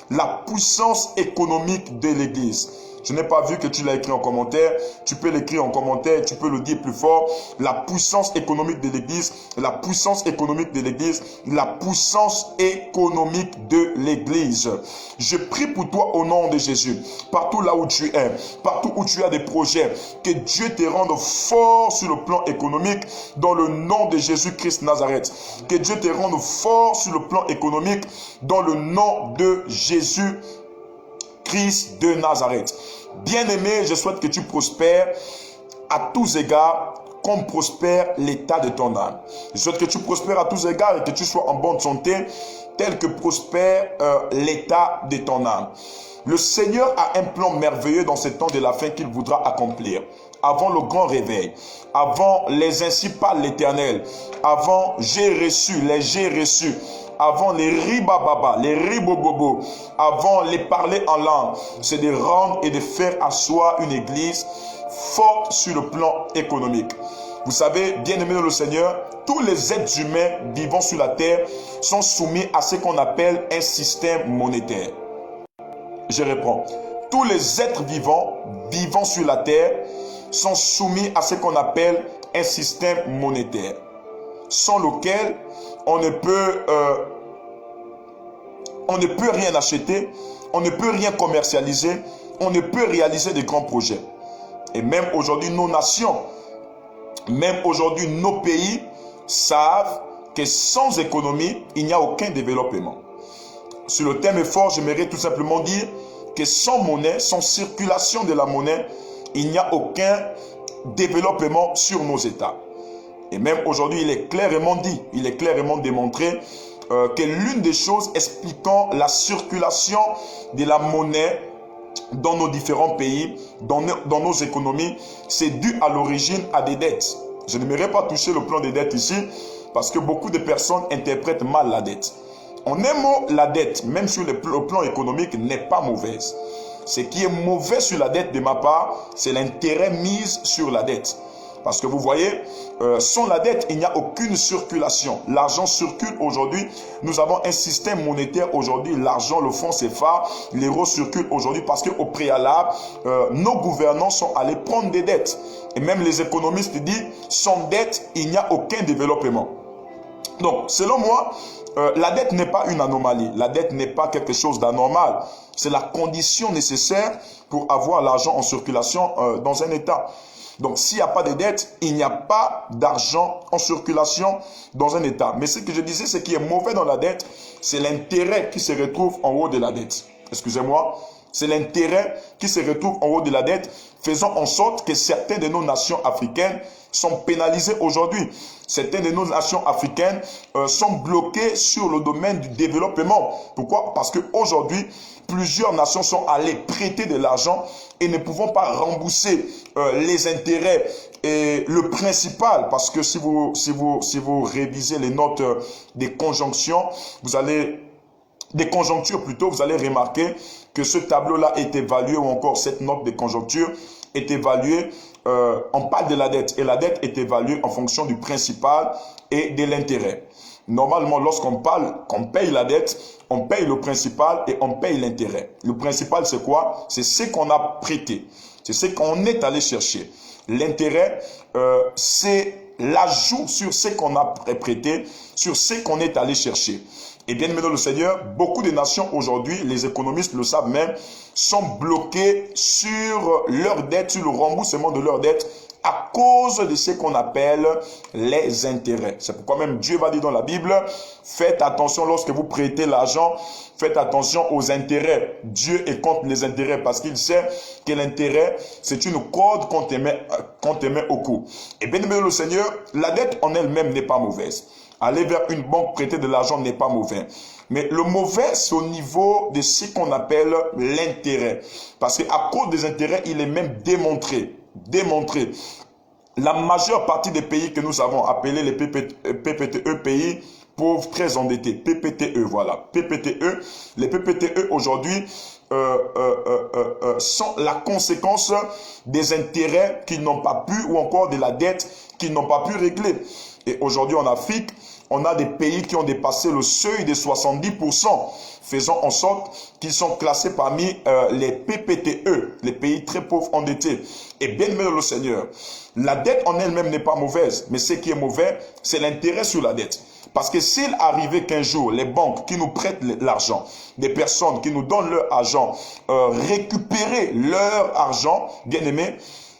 La puissance économique de l'Église. Je n'ai pas vu que tu l'as écrit en commentaire. Tu peux l'écrire en commentaire, tu peux le dire plus fort. La puissance économique de l'Église, la puissance économique de l'Église, la puissance économique de l'Église. Je prie pour toi au nom de Jésus. Partout là où tu es, partout où tu as des projets, que Dieu te rende fort sur le plan économique dans le nom de Jésus-Christ Nazareth. Que Dieu te rende fort sur le plan économique dans le nom de Jésus Christ de Nazareth. Bien-aimé, je souhaite que tu prospères à tous égards comme prospère l'état de ton âme. Je souhaite que tu prospères à tous égards et que tu sois en bonne santé tel que prospère l'état de ton âme. Le Seigneur a un plan merveilleux dans ce temps de la fin qu'il voudra accomplir. Avant le grand réveil, avant les ainsi parle l'Éternel, avant j'ai reçu, avant les ribababa, les ribobobo, avant les parler en langue, c'est de rendre et de faire asseoir une église forte sur le plan économique. Vous savez, bien-aimés dans le Seigneur, tous les êtres humains vivant sur la terre sont soumis à ce qu'on appelle un système monétaire. Je reprends. Tous les êtres vivant sur la terre sont soumis à ce qu'on appelle un système monétaire, sans lequel on ne peut rien acheter, on ne peut rien commercialiser, on ne peut réaliser de grands projets. Et même aujourd'hui, nos nations, même aujourd'hui, nos pays savent que sans économie, il n'y a aucun développement. Sur le thème fort, j'aimerais tout simplement dire que sans monnaie, sans circulation de la monnaie, il n'y a aucun développement sur nos États. Et même aujourd'hui, il est clairement dit, il est clairement démontré que l'une des choses expliquant la circulation de la monnaie dans nos différents pays, dans nos économies, c'est dû à l'origine à des dettes. Je n'aimerais pas toucher le plan des dettes ici, parce que beaucoup de personnes interprètent mal la dette. En un mot, la dette, même sur le plan économique, n'est pas mauvaise. Ce qui est mauvais sur la dette de ma part, c'est l'intérêt mis sur la dette. Parce que vous voyez, sans la dette, il n'y a aucune circulation. L'argent circule aujourd'hui. Nous avons un système monétaire aujourd'hui. L'argent, le franc CFA, l'euro circule aujourd'hui parce qu'au préalable, nos gouvernants sont allés prendre des dettes. Et même les économistes disent, sans dette, il n'y a aucun développement. Donc, selon moi, la dette n'est pas une anomalie. La dette n'est pas quelque chose d'anormal. C'est la condition nécessaire pour avoir l'argent en circulation dans un État. Donc, s'il n'y a pas de dette, il n'y a pas d'argent en circulation dans un État. Mais ce que je disais, ce qui est mauvais dans la dette, c'est l'intérêt qui se retrouve en haut de la dette. Excusez-moi. C'est l'intérêt qui se retrouve en haut de la dette, faisant en sorte que certaines de nos nations africaines sont pénalisées aujourd'hui. Certaines de nos nations africaines sont bloquées sur le domaine du développement. Pourquoi? Parce qu'aujourd'hui, plusieurs nations sont allées prêter de l'argent et ne pouvons pas rembourser les intérêts. Et le principal, parce que si vous révisez les notes des conjonctions, des conjonctures plutôt, vous allez remarquer que ce tableau-là est évalué, ou encore cette note de conjoncture est évaluée, on parle de la dette, et la dette est évaluée en fonction du principal et de l'intérêt. Normalement, lorsqu'on parle, qu'on paye la dette, on paye le principal et on paye l'intérêt. Le principal, c'est quoi? C'est ce qu'on a prêté, c'est ce qu'on est allé chercher. L'intérêt, c'est l'ajout sur ce qu'on a prêté, sur ce qu'on est allé chercher. Et bien aimé dans le Seigneur, beaucoup de nations aujourd'hui, les économistes le savent même, sont bloqués sur leur dette, sur le remboursement de leur dette, à cause de ce qu'on appelle les intérêts. C'est pourquoi même Dieu va dire dans la Bible, faites attention lorsque vous prêtez l'argent, faites attention aux intérêts. Dieu est contre les intérêts parce qu'il sait que l'intérêt, c'est une corde qu'on te met au cou. Et bien aimé dans le Seigneur, la dette en elle-même n'est pas mauvaise. Aller vers une banque, prêter de l'argent n'est pas mauvais. Mais le mauvais, c'est au niveau de ce qu'on appelle l'intérêt. Parce qu'à cause des intérêts, il est même démontré. La majeure partie des pays que nous avons appelés les PPTE, pays pauvres très endettés, PPTE, voilà, PPTE, les PPTE aujourd'hui sont la conséquence des intérêts qu'ils n'ont pas pu, ou encore de la dette qu'ils n'ont pas pu régler. Et aujourd'hui en Afrique, on a des pays qui ont dépassé le seuil de 70%, faisant en sorte qu'ils sont classés parmi les PPTE, les pays très pauvres endettés. Et bien aimé le Seigneur, la dette en elle-même n'est pas mauvaise, mais ce qui est mauvais, c'est l'intérêt sur la dette. Parce que s'il arrivait qu'un jour, les banques qui nous prêtent l'argent, des personnes qui nous donnent leur argent, récupérer leur argent, bien aimé,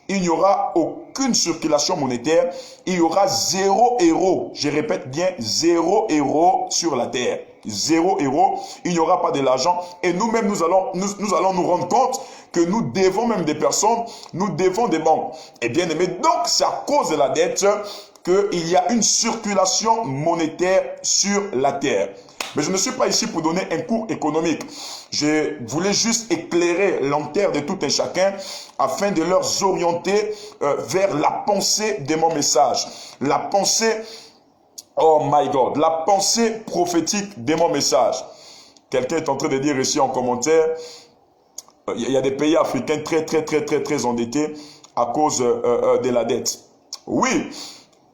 il n'y aura aucune circulation monétaire, il y aura 0 euro, je répète bien, 0 euro sur la terre. 0 euro, il n'y aura pas de l'argent et nous-mêmes nous allons nous rendre compte que nous devons même des personnes, nous devons des banques. Et bien aimé, donc c'est à cause de la dette qu'il y a une circulation monétaire sur la terre. Mais je ne suis pas ici pour donner un cours économique. Je voulais juste éclairer l'antenne de tout un chacun afin de leur orienter vers la pensée de mon message. La pensée, oh my God, la pensée prophétique de mon message. Quelqu'un est en train de dire ici en commentaire, il y a des pays africains très endettés à cause de la dette. Oui,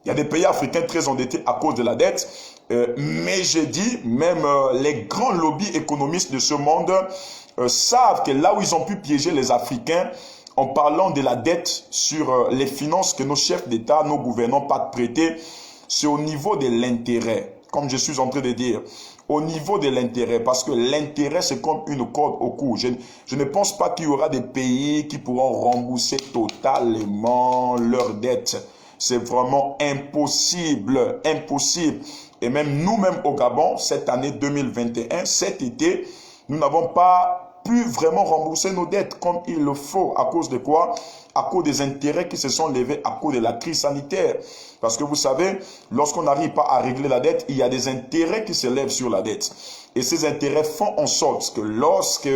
il y a des pays africains très endettés à cause de la dette. Mais j'ai dit, même les grands lobbies économistes de ce monde savent que là où ils ont pu piéger les Africains en parlant de la dette sur les finances que nos chefs d'État, nos gouvernants pas prêter, c'est au niveau de l'intérêt, comme je suis en train de dire. Au niveau de l'intérêt, parce que l'intérêt c'est comme une corde au cou. Je ne pense pas qu'il y aura des pays qui pourront rembourser totalement leurs dettes. C'est vraiment impossible, impossible. Et même nous-mêmes au Gabon, cette année 2021, cet été, nous n'avons pas pu vraiment rembourser nos dettes comme il le faut. À cause de quoi? À cause des intérêts qui se sont levés à cause de la crise sanitaire. Parce que vous savez, lorsqu'on n'arrive pas à régler la dette, il y a des intérêts qui se lèvent sur la dette. Et ces intérêts font en sorte que lorsque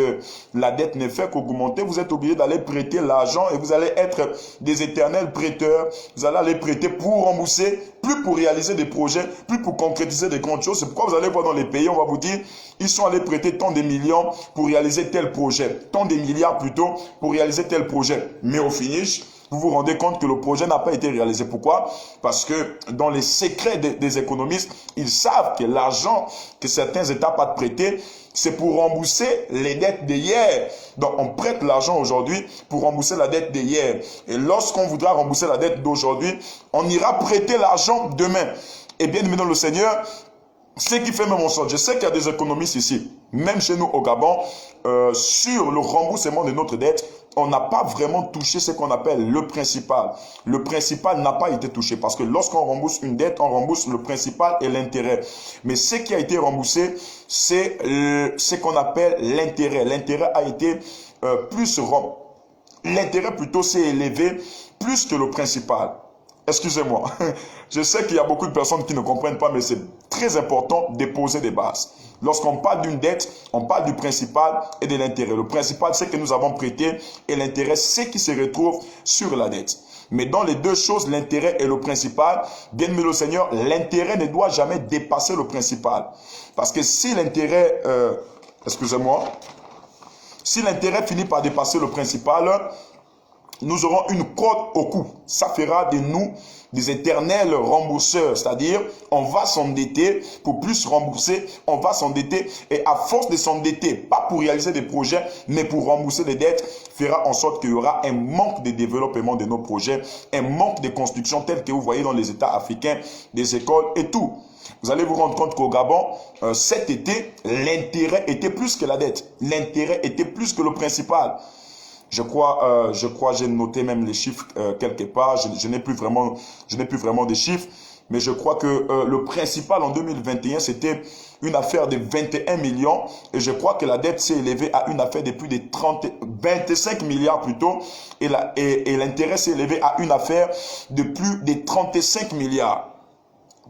la dette ne fait qu'augmenter, vous êtes obligé d'aller prêter l'argent et vous allez être des éternels prêteurs. Vous allez aller prêter pour rembourser, plus pour réaliser des projets, plus pour concrétiser des grandes choses. C'est pourquoi vous allez voir dans les pays, on va vous dire, ils sont allés prêter tant de millions pour réaliser tel projet, tant de milliards plutôt pour réaliser tel projet. Mais au finish, vous vous rendez compte que le projet n'a pas été réalisé. Pourquoi? Parce que dans les secrets des économistes, ils savent que l'argent que certains États partent prêter, c'est pour rembourser les dettes d'hier. Donc, on prête l'argent aujourd'hui pour rembourser la dette d'hier. Et lorsqu'on voudra rembourser la dette d'aujourd'hui, on ira prêter l'argent demain. Et bien aimé dans le Seigneur, ce qui fait même en sorte, je sais qu'il y a des économistes ici, même chez nous au Gabon, sur le remboursement de notre dette, on n'a pas vraiment touché ce qu'on appelle le principal. Le principal n'a pas été touché parce que lorsqu'on rembourse une dette, on rembourse le principal et l'intérêt. Mais ce qui a été remboursé, c'est ce qu'on appelle l'intérêt. L'intérêt a été l'intérêt plutôt s'est élevé plus que le principal. Excusez-moi, je sais qu'il y a beaucoup de personnes qui ne comprennent pas, mais c'est très important de poser des bases. Lorsqu'on parle d'une dette, on parle du principal et de l'intérêt. Le principal, c'est que nous avons prêté et l'intérêt, c'est qui se retrouve sur la dette. Mais dans les deux choses, l'intérêt et le principal, bien aimé le Seigneur, l'intérêt ne doit jamais dépasser le principal. Parce que si l'intérêt, excusez-moi, si l'intérêt finit par dépasser le principal, nous aurons une corde au cou. Ça fera de nous des éternels rembourseurs. C'est-à-dire, on va s'endetter pour plus rembourser. On va s'endetter et à force de s'endetter, pas pour réaliser des projets, mais pour rembourser les dettes, fera en sorte qu'il y aura un manque de développement de nos projets, un manque de construction tel que vous voyez dans les États africains, des écoles et tout. Vous allez vous rendre compte qu'au Gabon, cet été, l'intérêt était plus que la dette. L'intérêt était plus que le principal. Je crois, j'ai noté même les chiffres quelque part. Je n'ai plus vraiment de chiffres, mais je crois que le principal en 2021 c'était une affaire de 21 millions et je crois que la dette s'est élevée à une affaire de plus de 25 milliards plutôt et l'intérêt s'est élevé à une affaire de plus de 35 milliards.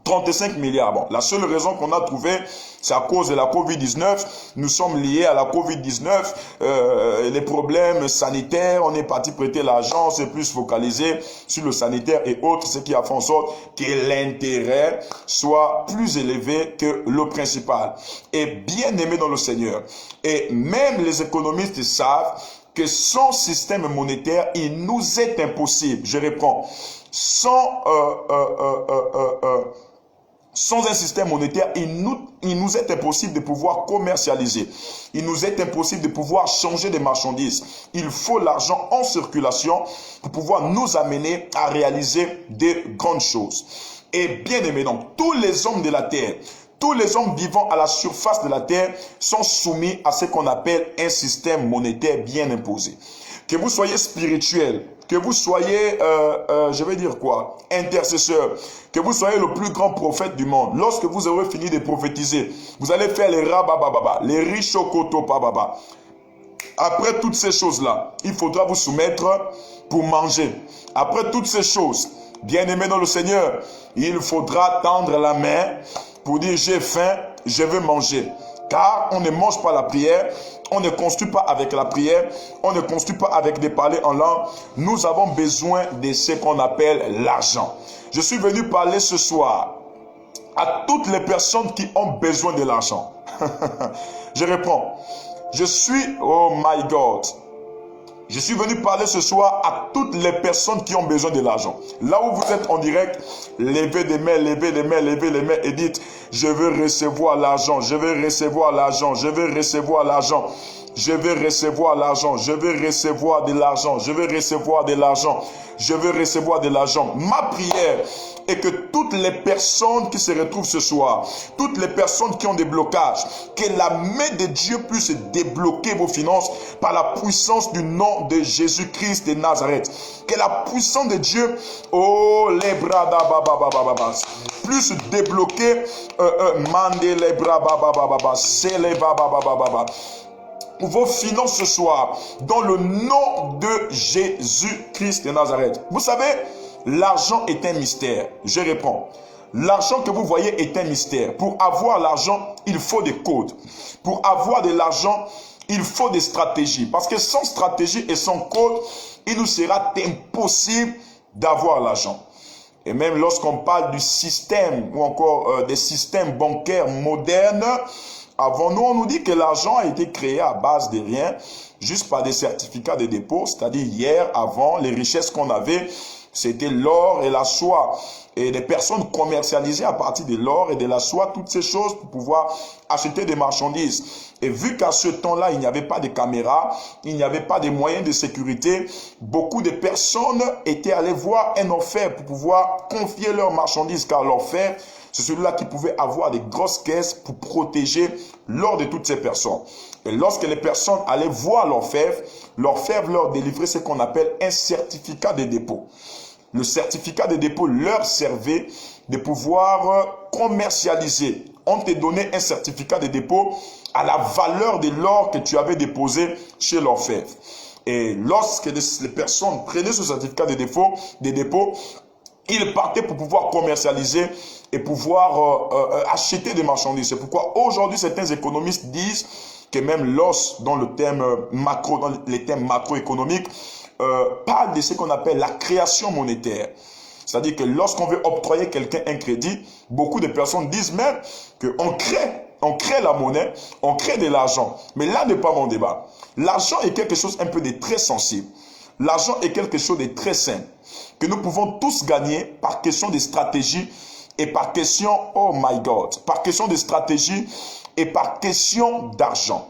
35 milliards. Bon, la seule raison qu'on a trouvée, c'est à cause de la Covid-19. Nous sommes liés à la Covid-19, les problèmes sanitaires. On est parti prêter l'argent, c'est plus focalisé sur le sanitaire et autres, ce qui a fait en sorte que l'intérêt soit plus élevé que le principal. Et bien aimé dans le Seigneur. Et même les économistes savent que sans système monétaire, il nous est impossible. Je reprends. Sans un système monétaire, il nous est impossible de pouvoir commercialiser. Il nous est impossible de pouvoir changer des marchandises. Il faut l'argent en circulation pour pouvoir nous amener à réaliser des grandes choses. Et bien aimé, donc, tous les hommes de la terre, tous les hommes vivant à la surface de la terre sont soumis à ce qu'on appelle un système monétaire bien imposé. Que vous soyez spirituel, que vous soyez, je vais dire quoi, intercesseur, que vous soyez le plus grand prophète du monde. Lorsque vous aurez fini de prophétiser, vous allez faire les rabababa, les richokoto pababa. Après toutes ces choses-là, il faudra vous soumettre pour manger. Après toutes ces choses, bien aimé dans le Seigneur, il faudra tendre la main pour dire j'ai faim, je veux manger. Car on ne mange pas la prière, on ne construit pas avec la prière, on ne construit pas avec des parler en langue. Nous avons besoin de ce qu'on appelle l'argent. Je suis venu parler ce soir à toutes les personnes qui ont besoin de l'argent. Je réponds. Oh my God. Je suis venu parler ce soir à toutes les personnes qui ont besoin de l'argent. Là où vous êtes en direct, levez les mains, levez les mains, levez les mains et dites, je veux recevoir l'argent, je veux recevoir l'argent, je veux recevoir l'argent. Je veux recevoir l'argent, je veux recevoir de l'argent, je veux recevoir de l'argent, je veux recevoir de l'argent. Ma prière est que toutes les personnes qui se retrouvent ce soir, toutes les personnes qui ont des blocages, que la main de Dieu puisse débloquer vos finances par la puissance du nom de Jésus-Christ de Nazareth. Que la puissance de Dieu, oh les bras plus débloquer, mande les bras c'est les vos finances ce soir, dans le nom de Jésus-Christ de Nazareth. Vous savez, l'argent est un mystère. Je réponds. L'argent que vous voyez est un mystère. Pour avoir l'argent, il faut des codes. Pour avoir de l'argent, il faut des stratégies. Parce que sans stratégie et sans code, il nous sera impossible d'avoir l'argent. Et même lorsqu'on parle du système ou encore des systèmes bancaires modernes, Avant nous, on nous dit que l'argent a été créé à base de rien, juste par des certificats de dépôt, c'est-à-dire hier, avant, les richesses qu'on avait, c'était l'or et la soie. Et les personnes commercialisaient à partir de l'or et de la soie toutes ces choses pour pouvoir acheter des marchandises. Et vu qu'à ce temps-là, il n'y avait pas de caméras, il n'y avait pas de moyens de sécurité, beaucoup de personnes étaient allées voir un orfèvre pour pouvoir confier leurs marchandises, car l'orfèvre, c'est celui-là qui pouvait avoir des grosses caisses pour protéger l'or de toutes ces personnes. Et lorsque les personnes allaient voir l'orfèvre leur délivrait ce qu'on appelle un certificat de dépôt. Le certificat de dépôt leur servait de pouvoir commercialiser. On te donnait un certificat de dépôt à la valeur de l'or que tu avais déposé chez l'orfèvre. Et lorsque les personnes prenaient ce certificat de dépôt, ils partaient pour pouvoir commercialiser et pouvoir acheter des marchandises. C'est pourquoi aujourd'hui, certains économistes disent que même l'os, dans les thèmes macroéconomiques, parle de ce qu'on appelle la création monétaire. C'est-à-dire que lorsqu'on veut octroyer quelqu'un un crédit, beaucoup de personnes disent même qu'on crée la monnaie, on crée de l'argent. Mais là n'est pas mon débat. L'argent est quelque chose un peu de très sensible. L'argent est quelque chose de très simple, que nous pouvons tous gagner par question de stratégie et par question, oh my God, par question de stratégie et par question d'argent.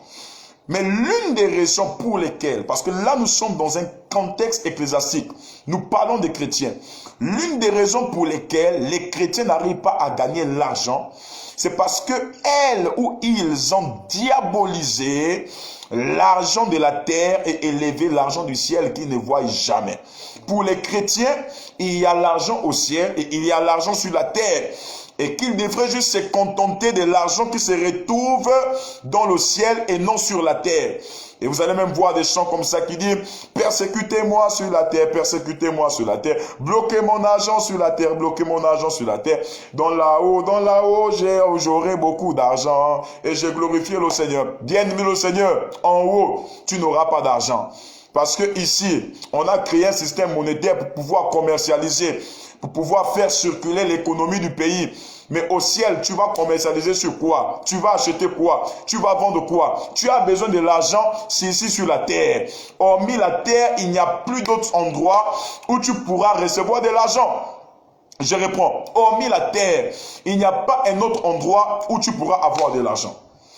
Mais l'une des raisons pour lesquelles, parce que là nous sommes dans un contexte ecclésiastique, nous parlons des chrétiens, l'une des raisons pour lesquelles les chrétiens n'arrivent pas à gagner l'argent, c'est parce que elles ou ils ont diabolisé l'argent de la terre et élevé l'argent du ciel qu'ils ne voient jamais. Pour les chrétiens, il y a l'argent au ciel et il y a l'argent sur la terre. Et qu'ils devraient juste se contenter de l'argent qui se retrouve dans le ciel et non sur la terre. Et vous allez même voir des chants comme ça qui disent « Persécutez-moi sur la terre, persécutez-moi sur la terre. Bloquez mon argent sur la terre, bloquez mon argent sur la terre. Dans là-haut, j'aurai beaucoup d'argent et je glorifie le Seigneur. » Bien-aimé le Seigneur, en haut, tu n'auras pas d'argent. Parce que ici, on a créé un système monétaire pour pouvoir commercialiser, pour pouvoir faire circuler l'économie du pays. Mais au ciel, tu vas commercialiser sur quoi? Tu vas acheter quoi? Tu vas vendre quoi? Tu as besoin de l'argent, c'est ici sur la terre. Hormis la terre, il n'y a plus d'autres endroits où tu pourras recevoir de l'argent. Je reprends. Hormis la terre, il n'y a pas un autre endroit où tu pourras avoir de l'argent.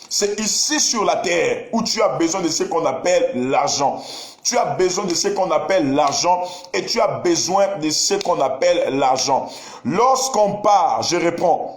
C'est ici sur la terre où tu as besoin de ce qu'on appelle l'argent. Tu as besoin de ce qu'on appelle l'argent et tu as besoin de ce qu'on appelle l'argent. Lorsqu'on part, je réponds,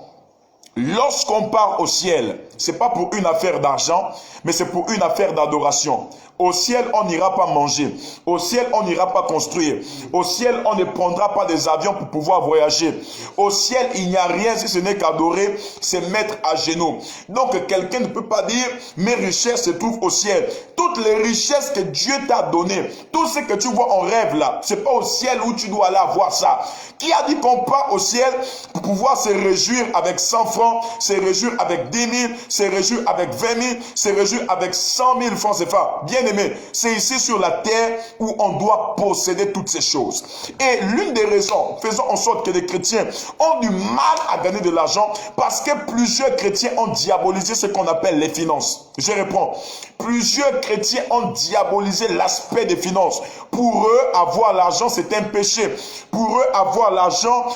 lorsqu'on part au ciel, ce n'est pas pour une affaire d'argent, mais c'est pour une affaire d'adoration. Au ciel, on n'ira pas manger. Au ciel, on n'ira pas construire. Au ciel, on ne prendra pas des avions pour pouvoir voyager. Au ciel, il n'y a rien si ce n'est qu'adorer, se mettre à genoux. Donc, quelqu'un ne peut pas dire, mes richesses se trouvent au ciel. Toutes les richesses que Dieu t'a données, tout ce que tu vois en rêve là, c'est pas au ciel où tu dois aller avoir ça. Qui a dit qu'on part au ciel pour pouvoir se réjouir avec 100 francs, se réjouir avec 10 000, se réjouir avec 20 000, se réjouir avec 100 000 francs CFA? Bien aimé, c'est ici sur la terre où on doit posséder toutes ces choses. Et l'une des raisons, faisons en sorte que les chrétiens ont du mal à gagner de l'argent parce que plusieurs chrétiens ont diabolisé ce qu'on appelle les finances. Je reprends. Plusieurs chrétiens ont diabolisé l'aspect des finances. Pour eux, avoir l'argent, c'est un péché. Pour eux, avoir l'argent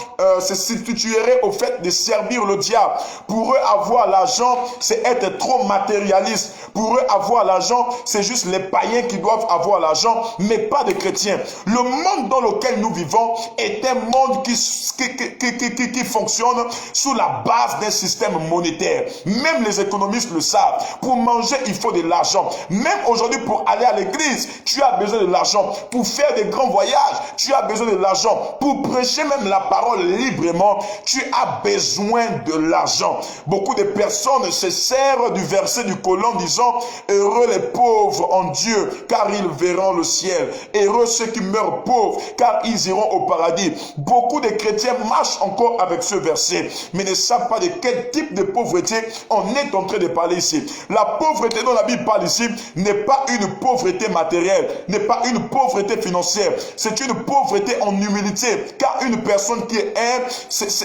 se situerait au fait de servir le diable. Pour eux, avoir l'argent, c'est être trop matérialiste. Pour eux, avoir l'argent, c'est juste les païens qui doivent avoir l'argent, mais pas des chrétiens. Le monde dans lequel nous vivons est un monde qui fonctionne sous la base d'un système monétaire. Même les économistes le savent. Pour manger, il faut de l'argent. Même aujourd'hui, pour aller à l'église, tu as besoin de l'argent. Pour faire des grands voyages, tu as besoin de l'argent. Pour prêcher même la parole librement, tu as besoin de l'argent. Beaucoup de personnes se servent du verset du colon disant « Heureux les pauvres en Dieu, car ils verront le ciel. Heureux ceux qui meurent pauvres, car ils iront au paradis. » Beaucoup de chrétiens marchent encore avec ce verset, mais ne savent pas de quel type de pauvreté on est en train de parler ici. La pauvreté dont la Bible parle ici n'est pas une pauvreté matérielle, n'est pas une pauvreté financière. C'est une pauvreté en humilité, car une personne qui est humble,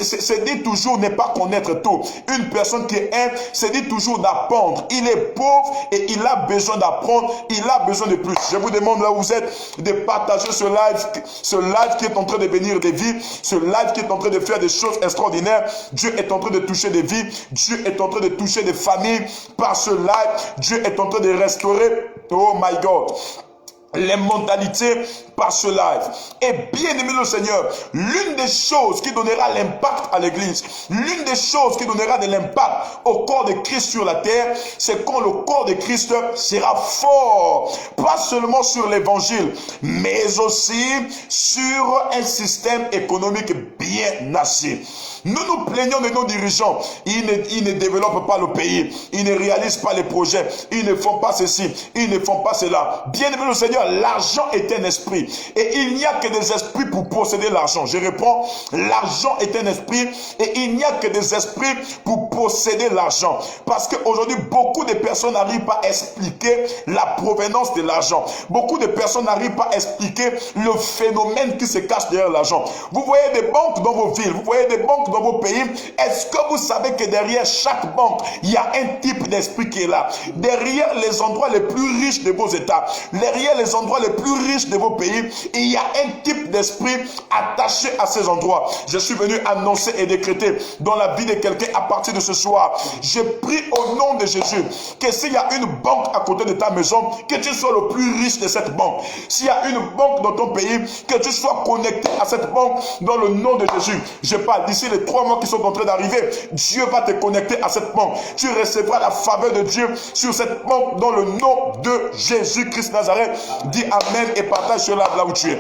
se dit toujours ne pas connaître tout. Une personne qui est humble se dit toujours d'apprendre. Il est pauvre et il a besoin d'apprendre. Il a besoin de plus. Je vous demande là où vous êtes de partager ce live qui est en train de bénir des vies, ce live qui est en train de faire des choses extraordinaires. Dieu est en train de toucher des vies. Dieu est en train de toucher des familles par ce live. Dieu est en train de restaurer, oh my God, les mentalités par ce live. Et bien aimé le Seigneur, l'une des choses qui donnera l'impact à l'église, l'une des choses qui donnera de l'impact au corps de Christ sur la terre, c'est quand le corps de Christ sera fort, pas seulement sur l'évangile, mais aussi sur un système économique bien assis. Nous nous plaignons de nos dirigeants. Ils ne développent pas le pays. Ils ne réalisent pas les projets. Ils ne font pas ceci. Ils ne font pas cela. Bien aimé le Seigneur, l'argent est un esprit. Et il n'y a que des esprits pour posséder l'argent. Je réponds, l'argent est un esprit. Et il n'y a que des esprits pour posséder l'argent. Parce qu'aujourd'hui, beaucoup de personnes n'arrivent pas à expliquer la provenance de l'argent. Beaucoup de personnes n'arrivent pas à expliquer le phénomène qui se cache derrière l'argent. Vous voyez des banques dans vos villes. Vous voyez des banques dans vos pays. Est-ce que vous savez que derrière chaque banque, il y a un type d'esprit qui est là? Derrière les endroits les plus riches de vos États, derrière les endroits les plus riches de vos pays, il y a un type d'esprit attaché à ces endroits. Je suis venu annoncer et décréter dans la vie de quelqu'un à partir de ce soir. Je prie au nom de Jésus que s'il y a une banque à côté de ta maison, que tu sois le plus riche de cette banque. S'il y a une banque dans ton pays, que tu sois connecté à cette banque dans le nom de Jésus. Je parle d'ici les 3 mois qui sont en train d'arriver. Dieu va te connecter à cette banque. Tu recevras la faveur de Dieu sur cette banque dans le nom de Jésus-Christ Nazareth. Dis Amen et partage cela là où tu es.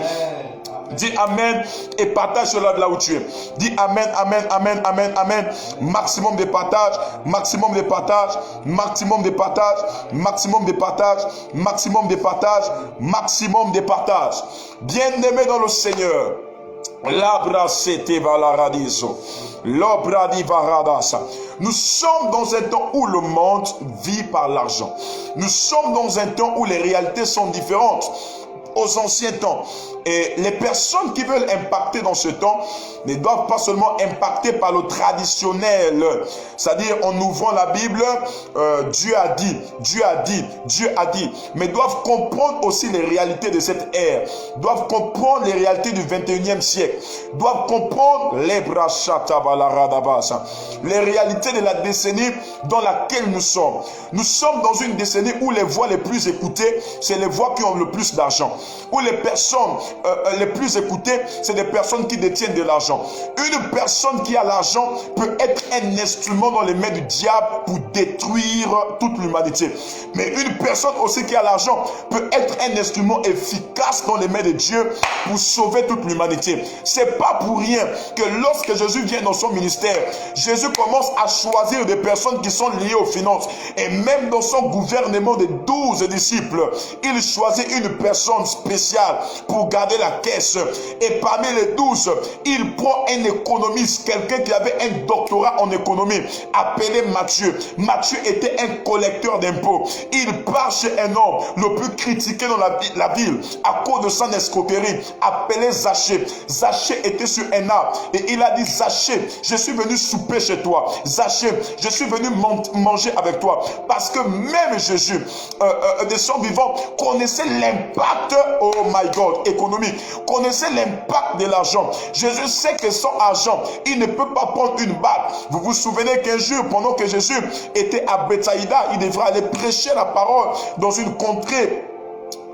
Dis Amen et partage cela là où tu es. Dis Amen, Amen, Amen, Amen, Amen. Maximum de partage, maximum de partage, maximum de partage, maximum de partage, maximum de partage, maximum de partage. Bien-aimé dans le Seigneur. Nous sommes dans un temps où le monde vit par l'argent. Nous sommes dans un temps où les réalités sont différentes aux anciens temps. Et les personnes qui veulent impacter dans ce temps ne doivent pas seulement impacter par le traditionnel. C'est-à-dire en ouvrant la Bible, Dieu a dit, Dieu a dit, Dieu a dit. Mais doivent comprendre aussi les réalités de cette ère. Doivent comprendre les réalités du 21e siècle. Doivent comprendre les réalités de la décennie dans laquelle nous sommes. Nous sommes dans une décennie où les voix les plus écoutées, c'est les voix qui ont le plus d'argent. Où les personnes les plus écoutées, c'est des personnes qui détiennent de l'argent. Une personne qui a l'argent peut être un instrument dans les mains du diable pour détruire toute l'humanité. Mais une personne aussi qui a l'argent peut être un instrument efficace dans les mains de Dieu pour sauver toute l'humanité. C'est pas pour rien que lorsque Jésus vient dans son ministère, Jésus commence à choisir des personnes qui sont liées aux finances. Et même dans son gouvernement de 12 disciples, il choisit une personne spéciale pour garder la caisse. Et parmi les 12, il prend un économiste, quelqu'un qui avait un doctorat en économie, appelé Matthieu. Matthieu était un collecteur d'impôts. Il part chez un homme le plus critiqué dans la ville à cause de son escroquerie, appelé Zachée. Zachée était sur un arbre et il a dit: Zachée, je suis venu souper chez toi. Zachée, je suis venu manger avec toi. Parce que même Jésus, de son vivant, connaissait l'impact, oh my God, économique, connaissait l'impact de l'argent. Jésus sait que sans argent, il ne peut pas prendre une balle. Vous vous souvenez qu'un jour, pendant que Jésus était à Bethsaïda, il devrait aller prêcher la parole dans une contrée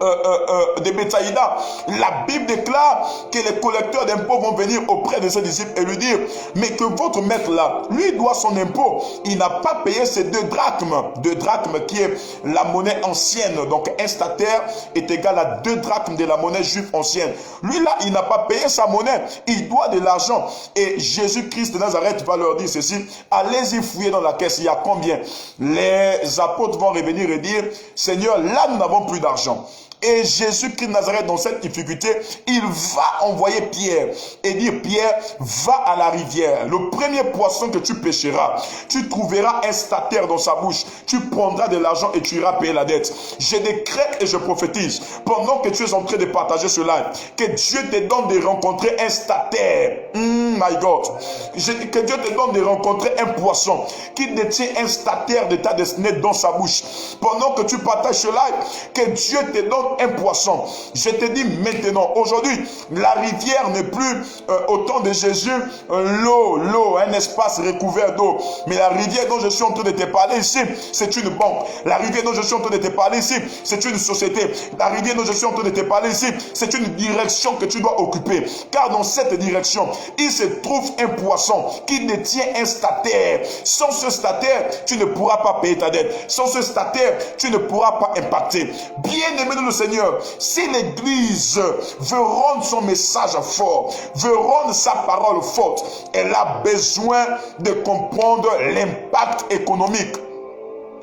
de Bethsaïda. La Bible déclare que les collecteurs d'impôts vont venir auprès de ses disciples et lui dire: mais que votre maître là, lui doit son impôt. Il n'a pas payé ses 2 drachmes. 2 drachmes qui est la monnaie ancienne. Donc un statère est égal à 2 drachmes de la monnaie juive ancienne. Lui là, il n'a pas payé sa monnaie. Il doit de l'argent. Et Jésus-Christ de Nazareth va leur dire ceci: allez-y fouiller dans la caisse, il y a combien? Les apôtres vont revenir et dire: Seigneur, là nous n'avons plus d'argent. Et Jésus-Christ de Nazareth, dans cette difficulté, il va envoyer Pierre et dire, Pierre, va à la rivière. Le premier poisson que tu pêcheras, tu trouveras un stataire dans sa bouche. Tu prendras de l'argent et tu iras payer la dette. Je décrète et je prophétise, pendant que tu es en train de partager ce live, que Dieu te donne de rencontrer un stataire. My God. Que Dieu te donne de rencontrer un poisson qui détient un stataire de ta destinée dans sa bouche. Pendant que tu partages ce live, que Dieu te donne un poisson. Je te dis maintenant, aujourd'hui, la rivière n'est plus au temps de Jésus, l'eau, un espace recouvert d'eau. Mais la rivière dont je suis en train de te parler ici, c'est une banque. La rivière dont je suis en train de te parler ici, c'est une société. La rivière dont je suis en train de te parler ici, c'est une direction que tu dois occuper. Car dans cette direction, il se trouve un poisson qui détient un stataire. Sans ce stataire, tu ne pourras pas payer ta dette. Sans ce stataire, tu ne pourras pas impacter. Bien-aimé de le Seigneur, si l'Église veut rendre son message fort, veut rendre sa parole forte, elle a besoin de comprendre l'impact économique.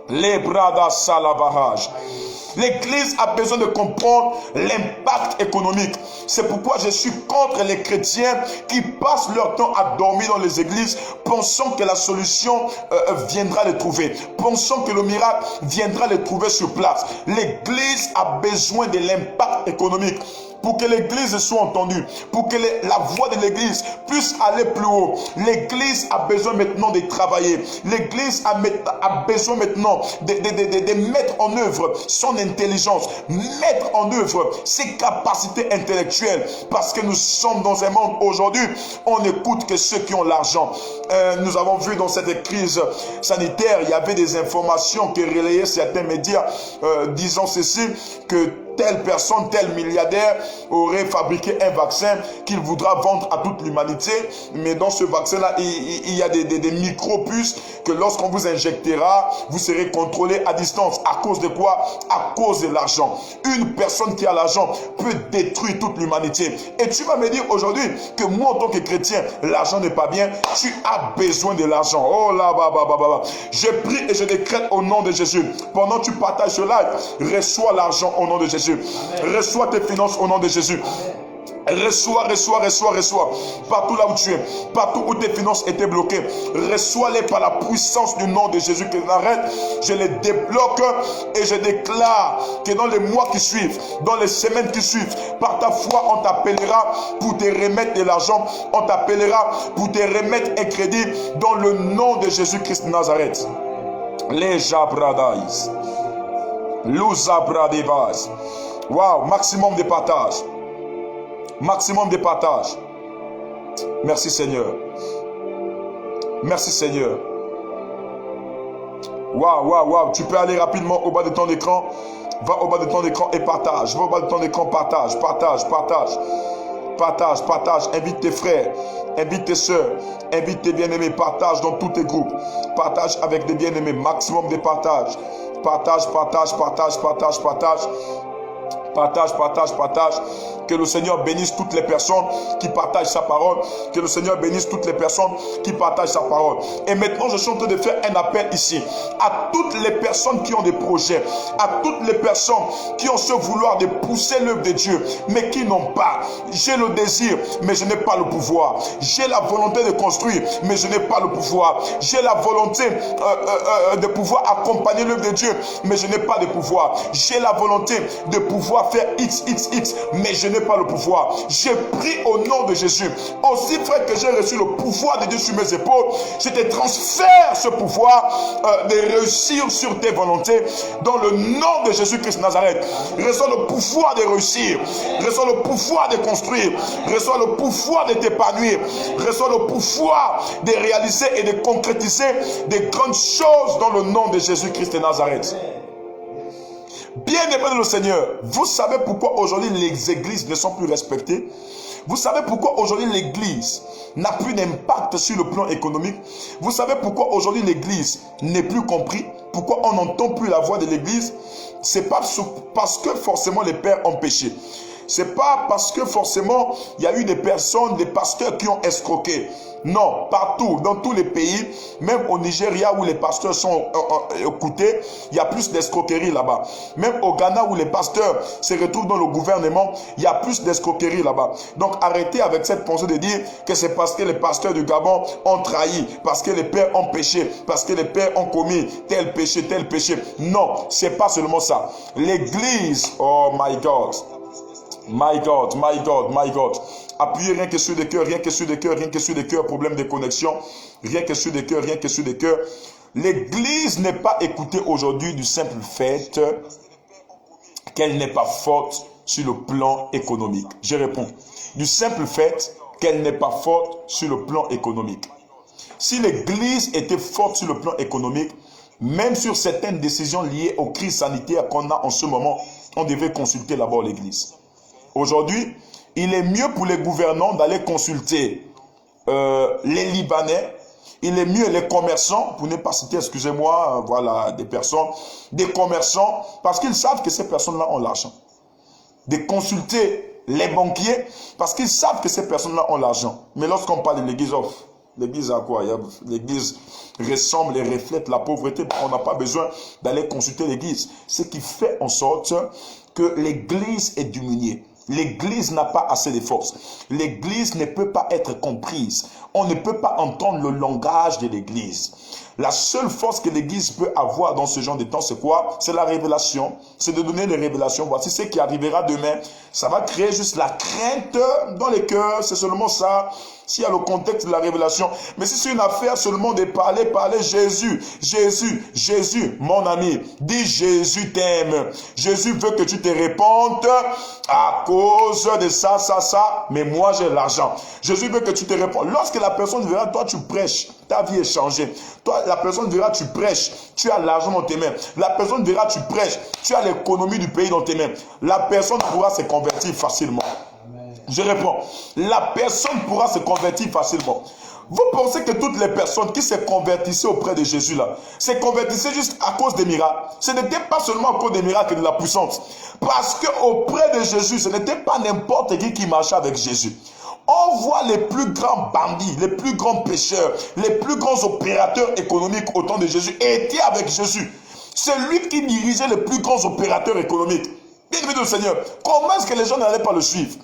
Les bradas salabarage. L'Église a besoin de comprendre l'impact économique. C'est pourquoi je suis contre les chrétiens qui passent leur temps à dormir dans les églises, pensant que la solution viendra les trouver, pensant que le miracle viendra les trouver sur place. L'Église a besoin de l'impact économique. Pour que l'Église soit entendue, pour que la voix de l'Église puisse aller plus haut. L'Église a besoin maintenant de travailler. L'Église a besoin maintenant de mettre en œuvre son intelligence, mettre en œuvre ses capacités intellectuelles. Parce que nous sommes dans un monde aujourd'hui, on n'écoute que ceux qui ont l'argent. Nous avons vu dans cette crise sanitaire, il y avait des informations que relayaient certains médias disant ceci, que telle personne, tel milliardaire aurait fabriqué un vaccin qu'il voudra vendre à toute l'humanité. Mais dans ce vaccin-là, il y a des micro-puces que lorsqu'on vous injectera, vous serez contrôlé à distance. À cause de quoi? À cause de l'argent. Une personne qui a l'argent peut détruire toute l'humanité. Et tu vas me dire aujourd'hui que moi, en tant que chrétien, l'argent n'est pas bien. Tu as besoin de l'argent. Oh là, je prie et je décrète au nom de Jésus. Pendant que tu partages ce live, reçois l'argent au nom de Jésus. Amen. Reçois tes finances au nom de Jésus. Reçois. Partout là où tu es, partout où tes finances étaient bloquées, reçois-les par la puissance du nom de Jésus qui n'arrête. Je les débloque et je déclare que dans les mois qui suivent, dans les semaines qui suivent, par ta foi, on t'appellera pour te remettre de l'argent. On t'appellera pour te remettre un crédit dans le nom de Jésus-Christ de Nazareth. Les Jabradais. L'Uzabradevas. Waouh, maximum de partage. Maximum de partage. Merci Seigneur. Merci Seigneur. Waouh. Tu peux aller rapidement au bas de ton écran. Va au bas de ton écran et partage. Va au bas de ton écran, partage. Invite tes frères. Invite tes soeurs. Invite tes bien-aimés. Partage dans tous tes groupes. Partage avec des bien-aimés. Maximum de partage. Partage. Que le Seigneur bénisse toutes les personnes qui partagent sa parole. Que le Seigneur bénisse toutes les personnes qui partagent sa parole. Et maintenant, je suis en train de faire un appel ici à toutes les personnes qui ont des projets, à toutes les personnes qui ont ce vouloir de pousser l'œuvre de Dieu, mais qui n'ont pas. J'ai le désir, mais je n'ai pas le pouvoir. J'ai la volonté de construire, mais je n'ai pas le pouvoir. J'ai la volonté de pouvoir accompagner l'œuvre de Dieu, mais je n'ai pas de pouvoir. J'ai la volonté de pouvoir faire XXX, mais je n'ai pas le pouvoir. Je prie au nom de Jésus. Aussi frère que j'ai reçu le pouvoir de Dieu sur mes épaules, je te transfère ce pouvoir de réussir sur tes volontés dans le nom de Jésus-Christ de Nazareth. Reçois le pouvoir de réussir. Reçois le pouvoir de construire. Reçois le pouvoir de t'épanouir. Reçois le pouvoir de réaliser et de concrétiser des grandes choses dans le nom de Jésus-Christ de Nazareth. Bien-aimés de le Seigneur, vous savez pourquoi aujourd'hui les églises ne sont plus respectées? Vous savez pourquoi aujourd'hui l'église n'a plus d'impact sur le plan économique? Vous savez pourquoi aujourd'hui l'église n'est plus comprise? Pourquoi on n'entend plus la voix de l'église? C'est pas parce que forcément les pères ont péché. c'est pas parce que forcément il y a eu des personnes, des pasteurs qui ont escroqué. Non, partout, dans tous les pays, même au Nigeria où les pasteurs sont écoutés, il y a plus d'escroquerie là-bas. Même au Ghana où les pasteurs se retrouvent dans le gouvernement, il y a plus d'escroquerie là-bas. Donc arrêtez avec cette pensée de dire que c'est parce que les pasteurs du Gabon ont trahi, parce que les pères ont péché, parce que les pères ont commis tel péché, tel péché. Non, c'est pas seulement ça. L'église, oh my God, my God, my God, my God. Appuyez rien que sur des cœurs, rien que sur des cœurs, rien que sur des cœurs, problème de connexion, rien que sur des cœurs, rien que sur des cœurs. L'église n'est pas écoutée aujourd'hui du simple fait qu'elle n'est pas forte sur le plan économique. Je réponds, du simple fait qu'elle n'est pas forte sur le plan économique. Si l'église était forte sur le plan économique, même sur certaines décisions liées aux crises sanitaires qu'on a en ce moment, on devait consulter d'abord l'église. Aujourd'hui, il est mieux pour les gouvernants d'aller consulter les Libanais. Il est mieux les commerçants, pour ne pas citer, excusez-moi, voilà, des personnes, des commerçants, parce qu'ils savent que ces personnes-là ont l'argent. De consulter les banquiers, parce qu'ils savent que ces personnes-là ont l'argent. Mais lorsqu'on parle de l'église, l'église a quoi? L'église ressemble et reflète la pauvreté. On n'a pas besoin d'aller consulter l'église. Ce qui fait en sorte que l'église est diminuée. L'église n'a pas assez de force. L'église ne peut pas être comprise. On ne peut pas entendre le langage de l'église. La seule force que l'église peut avoir dans ce genre de temps, c'est quoi? C'est la révélation. C'est de donner les révélations. Voici ce qui arrivera demain. Ça va créer juste la crainte dans les cœurs. C'est seulement ça. S'il y a le contexte de la révélation. Mais si c'est une affaire seulement de parler Jésus, Jésus, Jésus, mon ami, dis Jésus t'aime. Jésus veut que tu te répandes à cause de ça, mais moi j'ai l'argent. Jésus veut que tu te répandes. Lorsque la personne verra, toi tu prêches, ta vie est changée. Toi, la personne verra, tu prêches, tu as l'argent dans tes mains. La personne verra, tu prêches, tu as l'économie du pays dans tes mains. La personne pourra se convertir facilement. Je réponds, la personne pourra se convertir facilement. Vous pensez que toutes les personnes qui se convertissaient auprès de Jésus là, se convertissaient juste à cause des miracles? Ce n'était pas seulement à cause des miracles et de la puissance. Parce qu'auprès de Jésus, ce n'était pas n'importe qui marchait avec Jésus. On voit les plus grands bandits, les plus grands pécheurs, les plus grands opérateurs économiques au temps de Jésus étaient avec Jésus. C'est lui qui dirigeait les plus grands opérateurs économiques. Bien aimé du Seigneur, comment est-ce que les gens n'allaient pas le suivre?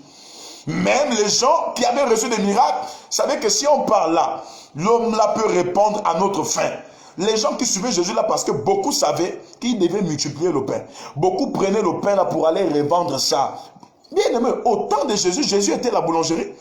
Même les gens qui avaient reçu des miracles savaient que si on parle là, l'homme là peut répondre à notre faim. Les gens qui suivaient Jésus là parce que beaucoup savaient qu'ils devaient multiplier le pain. Beaucoup prenaient le pain là pour aller revendre ça. Bien aimé, au temps de Jésus, Jésus était la boulangerie.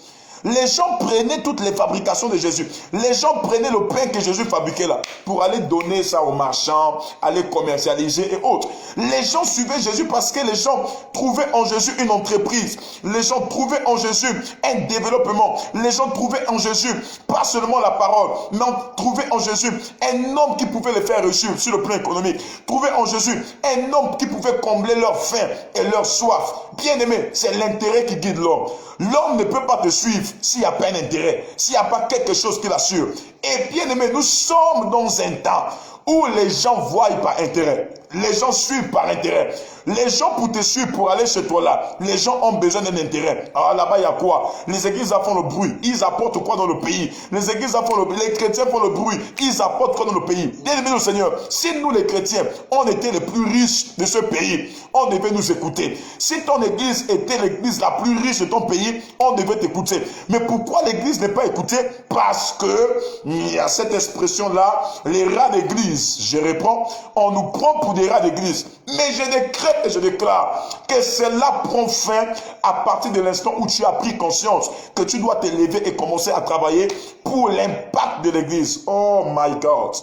Les gens prenaient toutes les fabrications de Jésus. Les gens prenaient le pain que Jésus fabriquait là pour aller donner ça aux marchands, aller commercialiser et autres. Les gens suivaient Jésus parce que les gens trouvaient en Jésus une entreprise. Les gens trouvaient en Jésus un développement. Les gens trouvaient en Jésus pas seulement la parole, mais trouvaient en Jésus un homme qui pouvait les faire réussir sur le plan économique. Trouvaient en Jésus un homme qui pouvait combler leur faim et leur soif. Bien aimé, c'est l'intérêt qui guide l'homme. L'homme ne peut pas te suivre s'il n'y a pas un intérêt, s'il n'y a pas quelque chose qui l'assure. Et bien aimé, nous sommes dans un temps où les gens voient par intérêt. Les gens suivent par intérêt. Les gens pour te suivre, pour aller chez toi là, les gens ont besoin d'un intérêt. Alors là-bas, il y a quoi? Les églises font le bruit. Ils apportent quoi dans le pays? Les églises font le bruit. Les chrétiens font le bruit. Ils apportent quoi dans le pays? Bien aimé le Seigneur, si nous les chrétiens, on était les plus riches de ce pays, on devait nous écouter. Si ton église était l'église la plus riche de ton pays, on devait t'écouter. Mais pourquoi l'église n'est pas écoutée? Parce que il y a cette expression-là, les rats d'église. Je réponds, on nous prend pour des rats d'église. Mais je décrète et je déclare que cela prend fin à partir de l'instant où tu as pris conscience que tu dois te lever et commencer à travailler pour l'impact de l'église. Oh my God.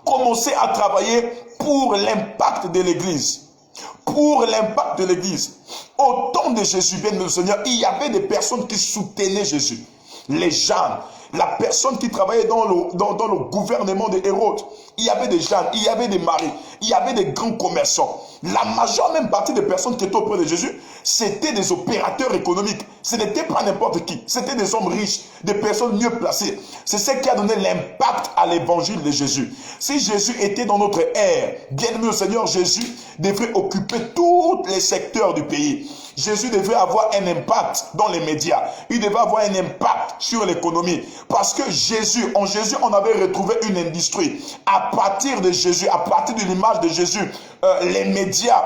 Commencer à travailler pour l'impact de l'église. Pour l'impact de l'église. Au temps de Jésus, bien le Seigneur, il y avait des personnes qui soutenaient Jésus. Les gens, la personne qui travaillait dans le gouvernement de Hérode, il y avait des gens, il y avait des maris, il y avait des grands commerçants. La majeure même partie des personnes qui étaient auprès de Jésus, c'était des opérateurs économiques. Ce n'était pas n'importe qui. C'était des hommes riches, des personnes mieux placées. C'est ce qui a donné l'impact à l'évangile de Jésus. Si Jésus était dans notre ère, bien aimé au Seigneur, Jésus devrait occuper tous les secteurs du pays. Jésus devait avoir un impact dans les médias. Il devait avoir un impact sur l'économie. Parce que en Jésus, on avait retrouvé une industrie. À partir de Jésus, à partir de l'image de Jésus, les médias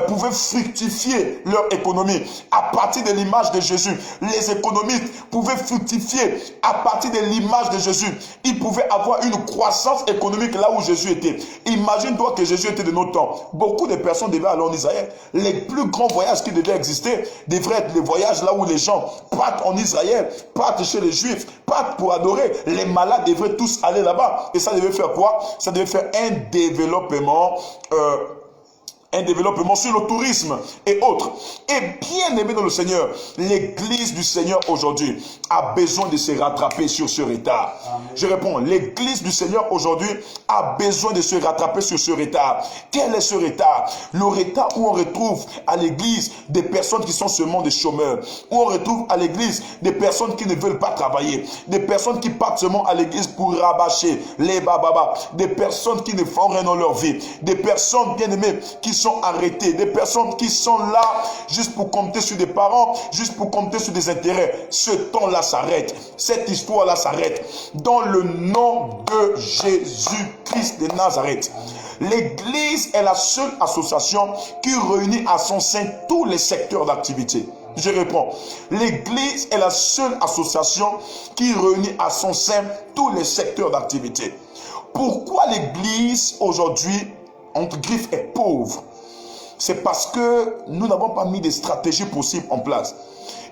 pouvaient fructifier leur économie. À partir de l'image de Jésus, les économistes pouvaient fructifier. À partir de l'image de Jésus, ils pouvaient avoir une croissance économique là où Jésus était. Imagine-toi que Jésus était de notre temps. Beaucoup de personnes devaient aller en Israël. Les plus grands voyages qui devaient exister devraient être les voyages là où les gens partent en Israël, partent chez les Juifs, partent pour adorer. Les malades devraient tous aller là-bas. Et ça devait faire quoi? Ça devait faire un développement sur le tourisme et autres. Et bien aimé dans le Seigneur, l'église du Seigneur aujourd'hui a besoin de se rattraper sur ce retard. Amen. Je réponds, l'église du Seigneur aujourd'hui a besoin de se rattraper sur ce retard. Quel est ce retard? Le retard où on retrouve à l'église des personnes qui sont seulement des chômeurs, où on retrouve à l'église des personnes qui ne veulent pas travailler, des personnes qui partent seulement à l'église pour rabâcher les bababa, des personnes qui ne font rien dans leur vie, des personnes bien aimées qui sont arrêtés, des personnes qui sont là juste pour compter sur des parents, juste pour compter sur des intérêts. Ce temps-là s'arrête, cette histoire-là s'arrête. Dans le nom de Jésus-Christ de Nazareth. L'Église est la seule association qui réunit à son sein tous les secteurs d'activité. Je réponds, l'Église est la seule association qui réunit à son sein tous les secteurs d'activité. Pourquoi l'Église aujourd'hui, entre griffes, est pauvre? C'est parce que nous n'avons pas mis des stratégies possibles en place.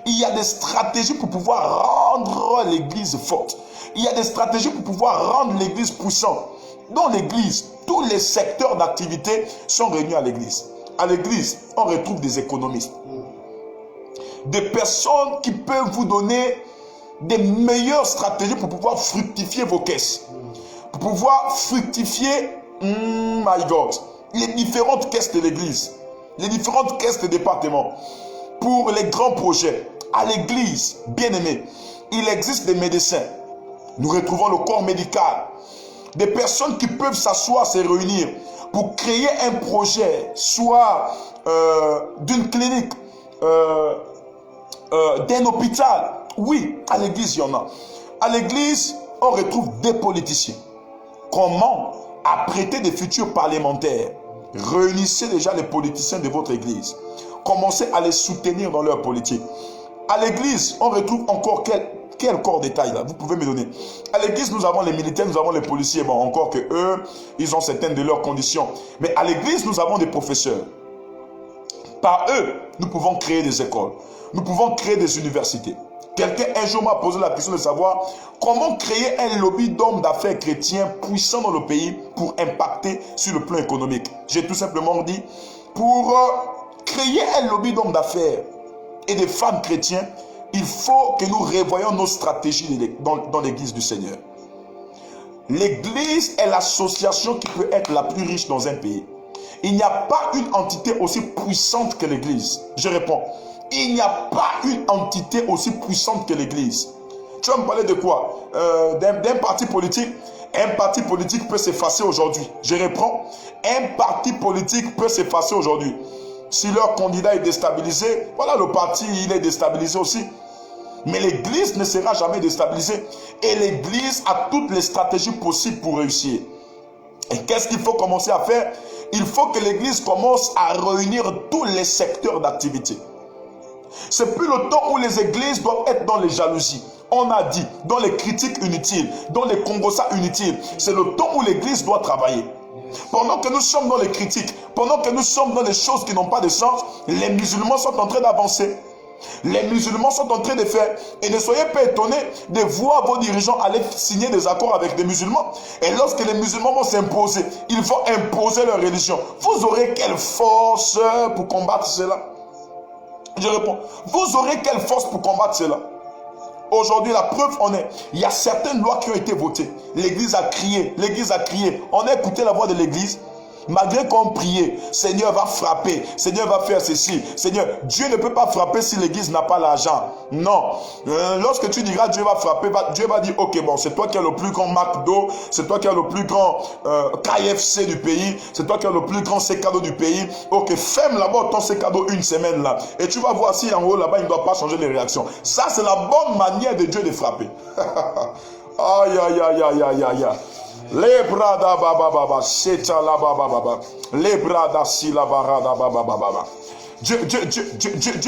Il y a des stratégies pour pouvoir rendre l'église forte. Il y a des stratégies pour pouvoir rendre l'église puissante. Dans l'église, tous les secteurs d'activité sont réunis à l'église. À l'église, on retrouve des économistes. Des personnes qui peuvent vous donner des meilleures stratégies pour pouvoir fructifier vos caisses. Pour pouvoir fructifier, my God, les différentes caisses de l'église. Les différentes caisses de département pour les grands projets. À l'église, bien aimé, il existe des médecins. Nous retrouvons le corps médical. Des personnes qui peuvent s'asseoir, se réunir pour créer un projet, soit d'une clinique, d'un hôpital. Oui, à l'église, il y en a. À l'église, on retrouve des politiciens. Comment apprêter des futurs parlementaires? Réunissez déjà les politiciens de votre église. Commencez à les soutenir dans leur politique. À l'église, on retrouve encore quel corps détail là? Vous pouvez me donner. À l'église, nous avons les militaires, nous avons les policiers. Bon, encore que eux, ils ont certaines de leurs conditions. Mais à l'église, nous avons des professeurs. Par eux, nous pouvons créer des écoles. Nous pouvons créer des universités. Quelqu'un un jour m'a posé la question de savoir comment créer un lobby d'hommes d'affaires chrétiens puissants dans le pays pour impacter sur le plan économique. J'ai tout simplement dit, pour créer un lobby d'hommes d'affaires et de femmes chrétiens, il faut que nous revoyions nos stratégies dans l'église du Seigneur. L'église est l'association qui peut être la plus riche dans un pays. Il n'y a pas une entité aussi puissante que l'église. Je réponds. Il n'y a pas une entité aussi puissante que l'église. Tu vas me parler de quoi? D'un parti politique. Un parti politique peut s'effacer aujourd'hui. Je reprends. Un parti politique peut s'effacer aujourd'hui. Si leur candidat est déstabilisé, voilà, le parti il est déstabilisé aussi. Mais l'église ne sera jamais déstabilisée. Et l'église a toutes les stratégies possibles pour réussir. Et qu'est-ce qu'il faut commencer à faire? Il faut que l'église commence à réunir tous les secteurs d'activité. C'est plus le temps où les églises doivent être dans les jalousies. On a dit, dans les critiques inutiles, dans les congossas inutiles. C'est le temps où l'église doit travailler. Pendant que nous sommes dans les critiques, pendant que nous sommes dans les choses qui n'ont pas de sens, les musulmans sont en train d'avancer. Les musulmans sont en train de faire. Et ne soyez pas étonnés de voir vos dirigeants aller signer des accords avec des musulmans. Et lorsque les musulmans vont s'imposer, ils vont imposer leur religion. Vous aurez quelle force pour combattre cela? Je réponds, vous aurez quelle force pour combattre cela? Aujourd'hui, la preuve en est, il y a certaines lois qui ont été votées. L'église a crié, on a écouté la voix de l'église. Malgré qu'on priait, Seigneur va frapper, Seigneur va faire ceci. Seigneur, Dieu ne peut pas frapper si l'église n'a pas l'argent. Non. Lorsque tu diras Dieu va frapper, Dieu va dire, ok, bon, c'est toi qui as le plus grand McDo, c'est toi qui as le plus grand KFC du pays, c'est toi qui as le plus grand C-Cadeau du pays. Ok, ferme là-bas ton C-Cadeau une semaine là. Et tu vas voir si en haut là-bas, il ne doit pas changer les réactions. Ça, c'est la bonne manière de Dieu de frapper. Aïe, aïe, aïe, aïe, aïe, aïe. Les bras da baba baba, c'est la baba baba. Les bras da si la barada baba baba. Dieu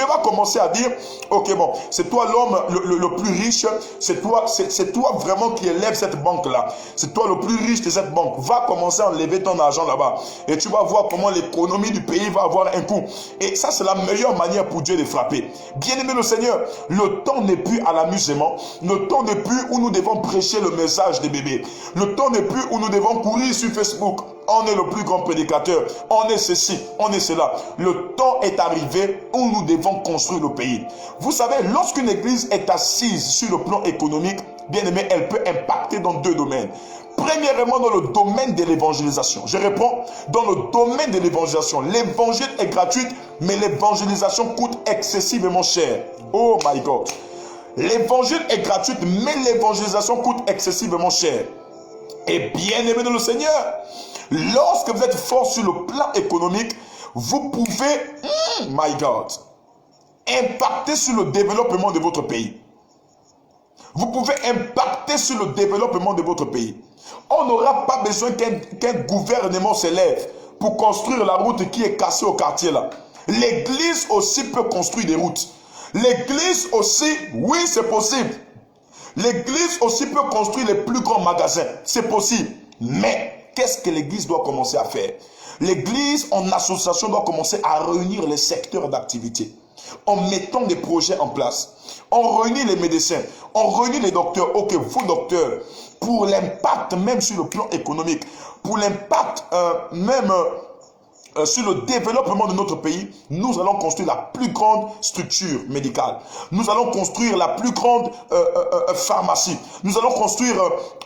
va commencer à dire, ok bon, c'est toi l'homme le plus riche, c'est toi vraiment qui élève cette banque-là. C'est toi le plus riche de cette banque. Va commencer à enlever ton argent là-bas. Et tu vas voir comment l'économie du pays va avoir un coup. Et ça, c'est la meilleure manière pour Dieu de frapper. Bien-aimé le Seigneur, le temps n'est plus à l'amusement. Le temps n'est plus où nous devons prêcher le message des bébés. Le temps n'est plus où nous devons courir sur Facebook. On est le plus grand prédicateur. On est ceci, on est cela. Le temps est arrivé où nous devons construire le pays. Vous savez, lorsqu'une église est assise sur le plan économique, bien aimé, elle peut impacter dans deux domaines. Premièrement, dans le domaine de l'évangélisation. Je réponds, dans le domaine de l'évangélisation. L'évangile est gratuit, mais l'évangélisation coûte excessivement cher. Oh my God. L'évangile est gratuit, mais l'évangélisation coûte excessivement cher. Et bien aimé dans le Seigneur, lorsque vous êtes fort sur le plan économique, vous pouvez, my God, impacter sur le développement de votre pays. Vous pouvez impacter sur le développement de votre pays. On n'aura pas besoin qu'un gouvernement s'élève pour construire la route qui est cassée au quartier là. L'église aussi peut construire des routes. L'église aussi, oui, c'est possible. L'église aussi peut construire les plus grands magasins. C'est possible. Mais qu'est-ce que l'église doit commencer à faire? L'église, en association, doit commencer à réunir les secteurs d'activité. En mettant des projets en place. On réunit les médecins. On réunit les docteurs. Ok, vous docteurs, pour l'impact même sur le plan économique, pour l'impact sur le développement de notre pays, nous allons construire la plus grande structure médicale. Nous allons construire la plus grande pharmacie. Nous allons construire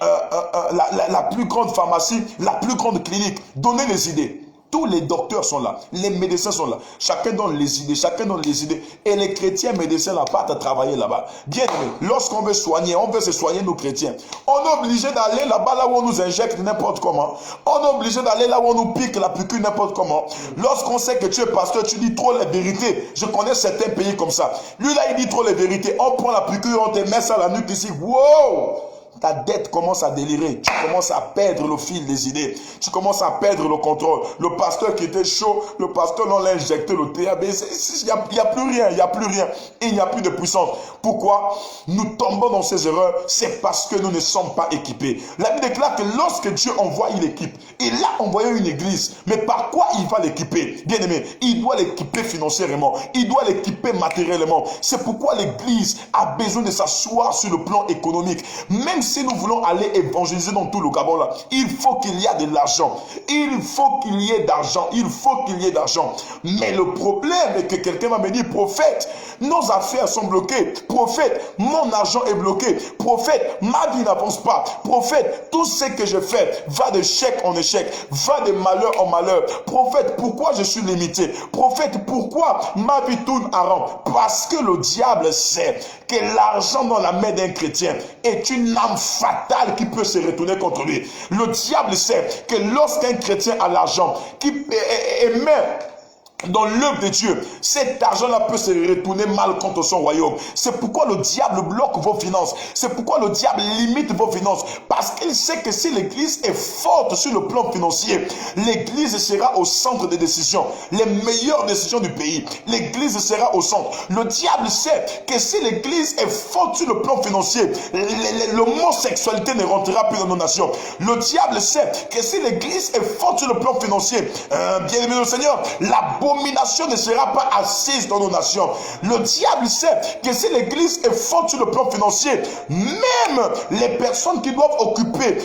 la plus grande pharmacie, la plus grande clinique. Donnez les idées. Tous les docteurs sont là, les médecins sont là. Chacun donne les idées, chacun donne les idées. Et les chrétiens médecins là partent à travailler là-bas. Bien aimé, lorsqu'on veut soigner, on veut se soigner nos chrétiens. On est obligé d'aller là-bas là où on nous injecte n'importe comment. On est obligé d'aller là où on nous pique la piqûre n'importe comment. Lorsqu'on sait que tu es pasteur, tu dis trop la vérité. Je connais certains pays comme ça. Lui là, il dit trop les vérités. On prend la piqûre, on te met ça à la nuque ici. Wow! Ta dette commence à délirer. Tu commences à perdre le fil des idées. Tu commences à perdre le contrôle. Le pasteur qui était chaud, le pasteur, on l'a injecté le TAB. Il n'y a plus rien. Il n'y a plus rien. Et il n'y a plus de puissance. Pourquoi nous tombons dans ces erreurs? C'est parce que nous ne sommes pas équipés. La Bible déclare que lorsque Dieu envoie, il équipe. Il a envoyé une église. Mais par quoi il va l'équiper? Bien aimé, il doit l'équiper financièrement. Il doit l'équiper matériellement. C'est pourquoi l'église a besoin de s'asseoir sur le plan économique. Même si nous voulons aller évangéliser dans tout le Gabon là, il faut qu'il y ait de l'argent. Il faut qu'il y ait d'argent. Il faut qu'il y ait d'argent. Mais le problème est que quelqu'un va me dire, prophète, nos affaires sont bloquées. Prophète, mon argent est bloqué. Prophète, ma vie n'avance pas. Prophète, tout ce que je fais va de chèque en échec, va de malheur en malheur. Prophète, pourquoi je suis limité? Prophète, pourquoi ma vie tourne à rond? Parce que le diable sait que l'argent dans la main d'un chrétien est une âme fatale qui peut se retourner contre lui. Le diable sait que lorsqu'un chrétien a l'argent qui émet dans l'œuvre de Dieu, cet argent-là peut se retourner mal contre son royaume. C'est pourquoi le diable bloque vos finances. C'est pourquoi le diable limite vos finances. Parce qu'il sait que si l'église est forte sur le plan financier, l'église sera au centre des décisions. Les meilleures décisions du pays, l'église sera au centre. Le diable sait que si l'église est forte sur le plan financier, l'homosexualité ne rentrera plus dans nos nations. Le diable sait que si l'église est forte sur le plan financier, bien aimé le Seigneur, la l'abomination ne sera pas assise dans nos nations. Le diable sait que si l'église est forte sur le plan financier, même les personnes qui doivent occuper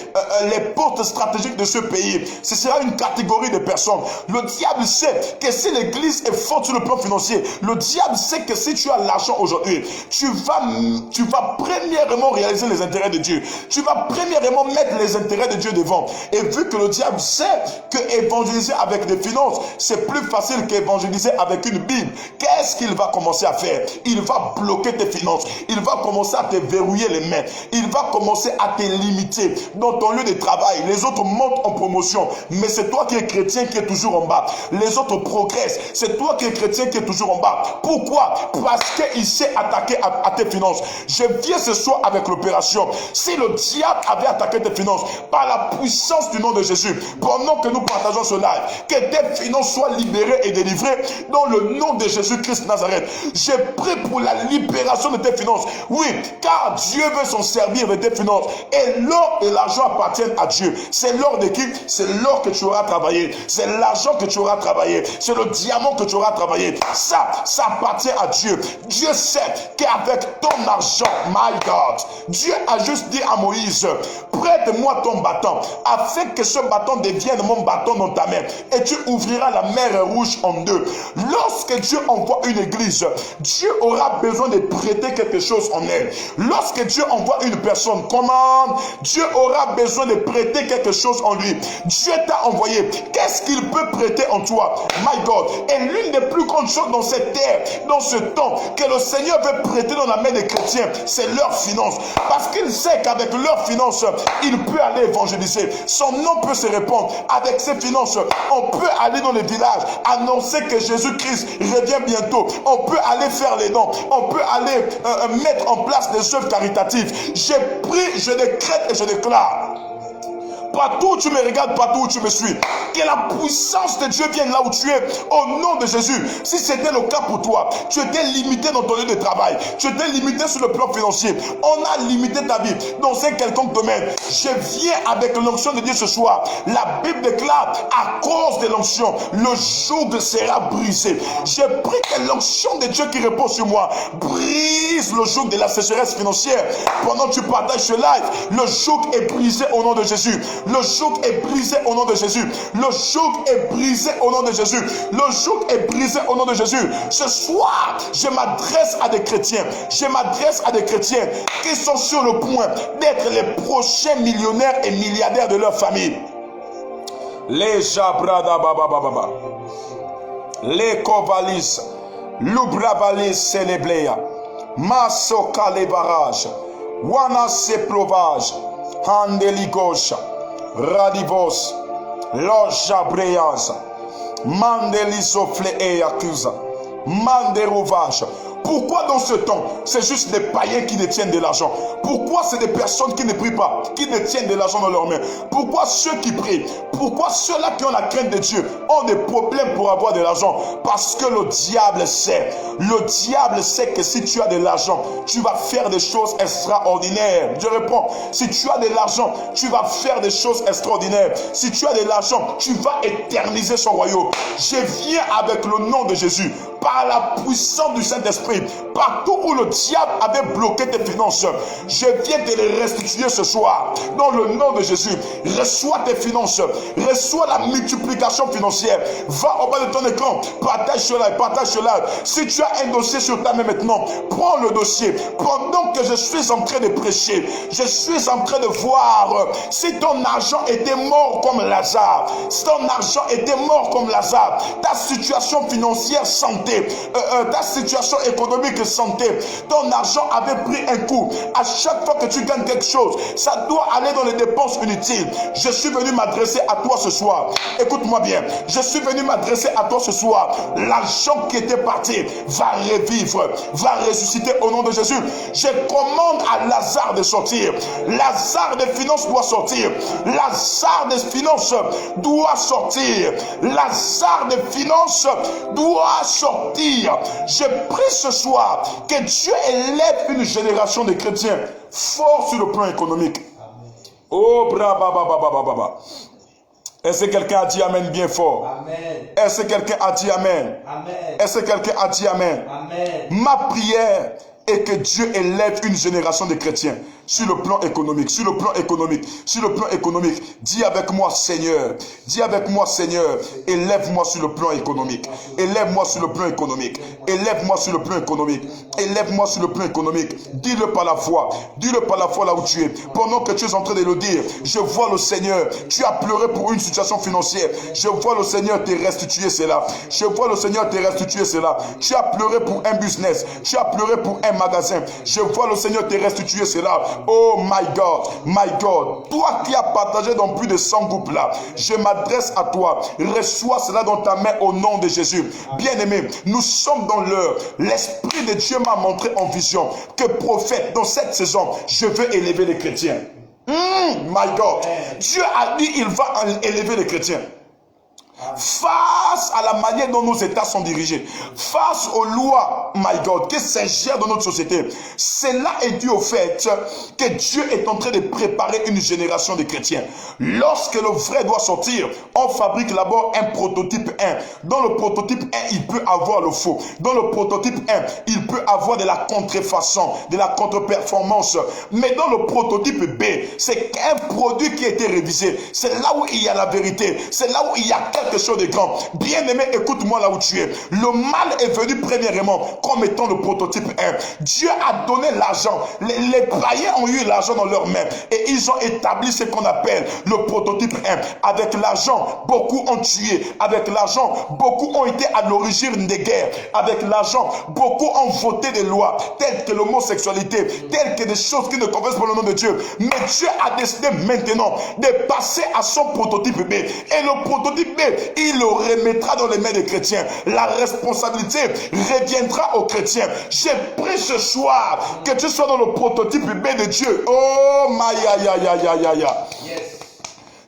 les postes stratégiques de ce pays, ce sera une catégorie de personnes. Le diable sait que si l'église est forte sur le plan financier, le diable sait que si tu as l'argent aujourd'hui, tu vas premièrement réaliser les intérêts de Dieu. Tu vas premièrement mettre les intérêts de Dieu devant. Et vu que le diable sait que évangéliser avec des finances, c'est plus facile qu'évangéliser avec une Bible, qu'est-ce qu'il va commencer à faire? Il va bloquer tes finances. Il va commencer à te verrouiller les mains. Il va commencer à te limiter dans ton lieu de travail. Les autres montent en promotion, mais c'est toi qui es chrétien qui est toujours en bas. Les autres progressent. C'est toi qui es chrétien qui est toujours en bas. Pourquoi? Parce qu'il s'est attaqué à tes finances. Je viens ce soir avec l'opération. Si le diable avait attaqué tes finances par la puissance du nom de Jésus, pendant que nous partageons ce live, que tes finances soient libérées et délivrées dans le nom de Jésus-Christ Nazareth. J'ai pris pour la libération de tes finances. Oui, car Dieu veut s'en servir de tes finances. Et l'or et l'argent appartiennent à Dieu. C'est l'or de qui? C'est l'or que tu auras travaillé. C'est l'argent que tu auras travaillé. C'est le diamant que tu auras travaillé. Ça appartient à Dieu. Dieu sait qu'avec ton argent, my God, Dieu a juste dit à Moïse, prête-moi ton bâton, afin que ce bâton devienne mon bâton dans ta main, et tu ouvriras la mer rouge en deux. Lorsque Dieu envoie une église, Dieu aura besoin de prêter quelque chose en elle. Lorsque Dieu envoie une personne, comment Dieu aura besoin de prêter quelque chose en lui. Dieu t'a envoyé. Qu'est-ce qu'il peut prêter en toi? My God. Et l'une des plus grandes choses dans cette terre, dans ce temps, que le Seigneur veut prêter dans la main des chrétiens, c'est leurs finances. Parce qu'il sait qu'avec leurs finances, il peut aller évangéliser. Son nom peut se répandre. Avec ses finances, on peut aller dans les villages, annoncer que Jésus-Christ revient bientôt. On peut aller faire les dons. On peut aller mettre en place des œuvres caritatives. J'ai pris, je décrète et je déclare. Partout où tu me regardes, partout où tu me suis, que la puissance de Dieu vienne là où tu es, au nom de Jésus. Si c'était le cas pour toi, tu étais limité dans ton lieu de travail, tu étais limité sur le plan financier, on a limité ta vie dans un quelconque domaine. Je viens avec l'onction de Dieu ce soir. La Bible déclare, à cause de l'onction, le joug sera brisé. J'ai pris que l'onction de Dieu qui repose sur moi brise le joug de la sécheresse financière. Pendant que tu partages ce live, le joug est brisé au nom de Jésus. Le joug est brisé au nom de Jésus. Le joug est brisé au nom de Jésus. Le joug est brisé au nom de Jésus. Ce soir, je m'adresse à des chrétiens. Je m'adresse à des chrétiens qui sont sur le point d'être les prochains millionnaires et milliardaires de leur famille. Les Jabrada Baba Baba, les Kovalis, Lubravalis Célébléa, Masoka les barrages, Wana Seplovage, Handeligosha, Radivos, Loja Breyaza, Mandelisofle et Accusa, Manderouvage. Pourquoi dans ce temps, c'est juste les païens qui détiennent de l'argent? Pourquoi c'est des personnes qui ne prient pas, qui détiennent de l'argent dans leurs mains? Pourquoi ceux qui prient, pourquoi ceux-là qui ont la crainte de Dieu ont des problèmes pour avoir de l'argent? Parce que le diable sait que si tu as de l'argent, tu vas faire des choses extraordinaires. Je réponds, si tu as de l'argent, tu vas faire des choses extraordinaires. Si tu as de l'argent, tu vas éterniser son royaume. Je viens avec le nom de Jésus, par la puissance du Saint-Esprit, partout où le diable avait bloqué tes finances, je viens te les restituer ce soir. Dans le nom de Jésus, reçois tes finances, reçois la multiplication financière. Va au bas de ton écran, partage cela et partage cela. Si tu as un dossier sur ta main maintenant, prends le dossier. Pendant que je suis en train de prêcher, je suis en train de voir si ton argent était mort comme Lazare. Si ton argent était mort comme Lazare, ta situation financière santé, ta situation économique santé, ton argent avait pris un coup. À chaque fois que tu gagnes quelque chose, ça doit aller dans les dépenses inutiles. Je suis venu m'adresser à toi ce soir. Écoute-moi bien, je suis venu m'adresser à toi ce soir. L'argent qui était parti va revivre, va ressusciter au nom de Jésus. Je commande à Lazare de sortir. Lazare des finances doit sortir. Lazare des finances doit sortir. Lazare des finances doit sortir. Je prie ce soir que Dieu élève une génération de chrétiens forts sur le plan économique. Oh, braba, baba, baba, baba. Est-ce que quelqu'un a dit Amen bien fort? Amen. Est-ce que quelqu'un a dit Amen? Amen. Est-ce que quelqu'un a dit Amen? Amen. Ma prière est que Dieu élève une génération de chrétiens sur le plan économique, sur le plan économique, sur le plan économique. Dis avec moi, Seigneur, élève-moi sur le plan économique, élève-moi sur le plan économique, élève-moi sur le plan économique, élève-moi sur le plan économique. Dis-le par la foi là où tu es. Pendant que tu es en train de le dire, je vois le Seigneur, tu as pleuré pour une situation financière, je vois le Seigneur te restituer cela, je vois le Seigneur te restituer cela. Tu as pleuré pour un business, tu as pleuré pour un magasin, je vois le Seigneur te restituer cela. Oh my God, toi qui as partagé dans plus de 100 groupes là, je m'adresse à toi, reçois cela dans ta main au nom de Jésus. Bien-aimé, nous sommes dans l'heure. L'Esprit de Dieu m'a montré en vision que prophète, dans cette saison, je veux élever les chrétiens. My God, Dieu a dit il va élever les chrétiens. Face à la manière dont nos États sont dirigés, face aux lois, my God, qui s'ingèrent dans notre société, cela est dû au fait que Dieu est en train de préparer une génération de chrétiens. Lorsque le vrai doit sortir, on fabrique d'abord un prototype 1. Dans le prototype 1, il peut avoir le faux. Dans le prototype 1, il peut avoir de la contrefaçon, de la contre-performance. Mais dans le prototype B, c'est un produit qui a été révisé. C'est là où il y a la vérité. C'est là où il y a quelque chose de grand. Bien-aimé, écoute-moi là où tu es. Le mal est venu premièrement comme étant le prototype 1. Dieu a donné l'argent. Les païens ont eu l'argent dans leurs mains et ils ont établi ce qu'on appelle le prototype 1. Avec l'argent, beaucoup ont tué. Avec l'argent, beaucoup ont été à l'origine des guerres. Avec l'argent, beaucoup ont voté des lois telles que l'homosexualité, telles que des choses qui ne conviennent pas le nom de Dieu. Mais Dieu a décidé maintenant de passer à son prototype B. Et le prototype B, il le remettra dans les mains des chrétiens. La responsabilité reviendra aux chrétiens. J'ai pris ce soir que tu sois dans le prototype B de Dieu. Oh,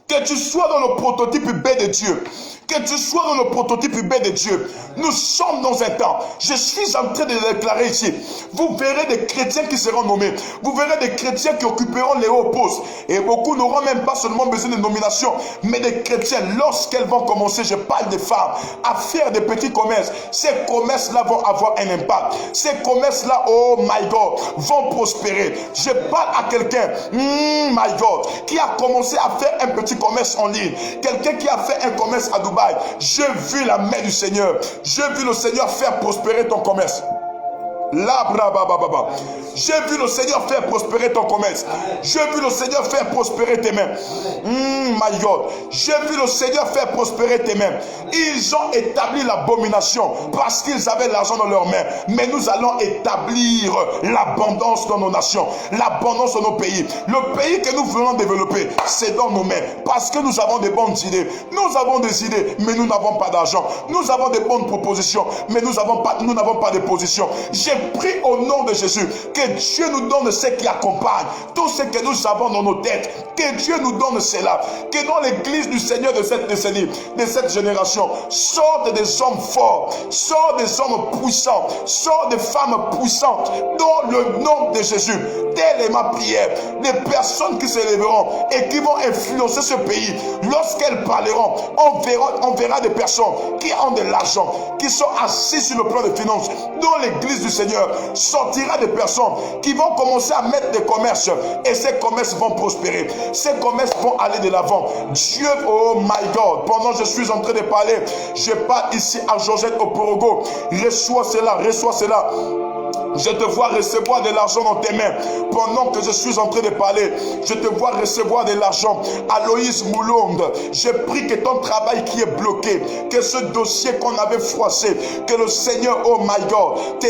que tu sois dans le prototype B de Dieu. Que tu sois dans le prototype B de Dieu. Nous sommes dans un temps. Je suis en train de le déclarer ici. Vous verrez des chrétiens qui seront nommés. Vous verrez des chrétiens qui occuperont les hauts postes. Et beaucoup n'auront même pas seulement besoin de nomination, mais des chrétiens, lorsqu'elles vont commencer, je parle des femmes, à faire des petits commerces. Ces commerces-là vont avoir un impact. Ces commerces-là, oh my God, vont prospérer. Je parle à quelqu'un, my God, qui a commencé à faire un petit commerce en ligne. Quelqu'un qui a fait un commerce à Dubaï. J'ai vu la main du Seigneur. J'ai vu le Seigneur faire prospérer ton commerce. J'ai vu le Seigneur faire prospérer ton commerce. J'ai vu le Seigneur faire prospérer tes mains. My God. J'ai vu le Seigneur faire prospérer tes mains. Ils ont établi l'abomination parce qu'ils avaient l'argent dans leurs mains. Mais nous allons établir l'abondance dans nos nations, l'abondance dans nos pays. Le pays que nous voulons développer, c'est dans nos mains. Parce que nous avons des bonnes idées. Nous avons des idées, mais nous n'avons pas d'argent. Nous avons des bonnes propositions, mais nous n'avons pas de position. J'ai prie au nom de Jésus que Dieu nous donne ce qui accompagne tout ce que nous avons dans nos têtes. Que Dieu nous donne cela. Que dans l'église du Seigneur de cette décennie, de cette génération, sortent des hommes forts, sortent des hommes puissants, sortent des femmes puissantes dans le nom de Jésus. Telle est ma prière. Des personnes qui s'élèveront et qui vont influencer ce pays. Lorsqu'elles parleront, on verra des personnes qui ont de l'argent, qui sont assis sur le plan de finances dans l'église du Seigneur. Sortira des personnes qui vont commencer à mettre des commerces et ces commerces vont prospérer. Ces commerces vont aller de l'avant. Dieu, oh my God, pendant que je suis en train de parler, je parle ici à Georgette Oporogo. Reçois cela, reçois cela. Je te vois recevoir de l'argent dans tes mains. Pendant que je suis en train de parler, je te vois recevoir de l'argent. Aloïs Moulonde, je prie que ton travail qui est bloqué, que ce dossier qu'on avait froissé, que le Seigneur, oh my God, te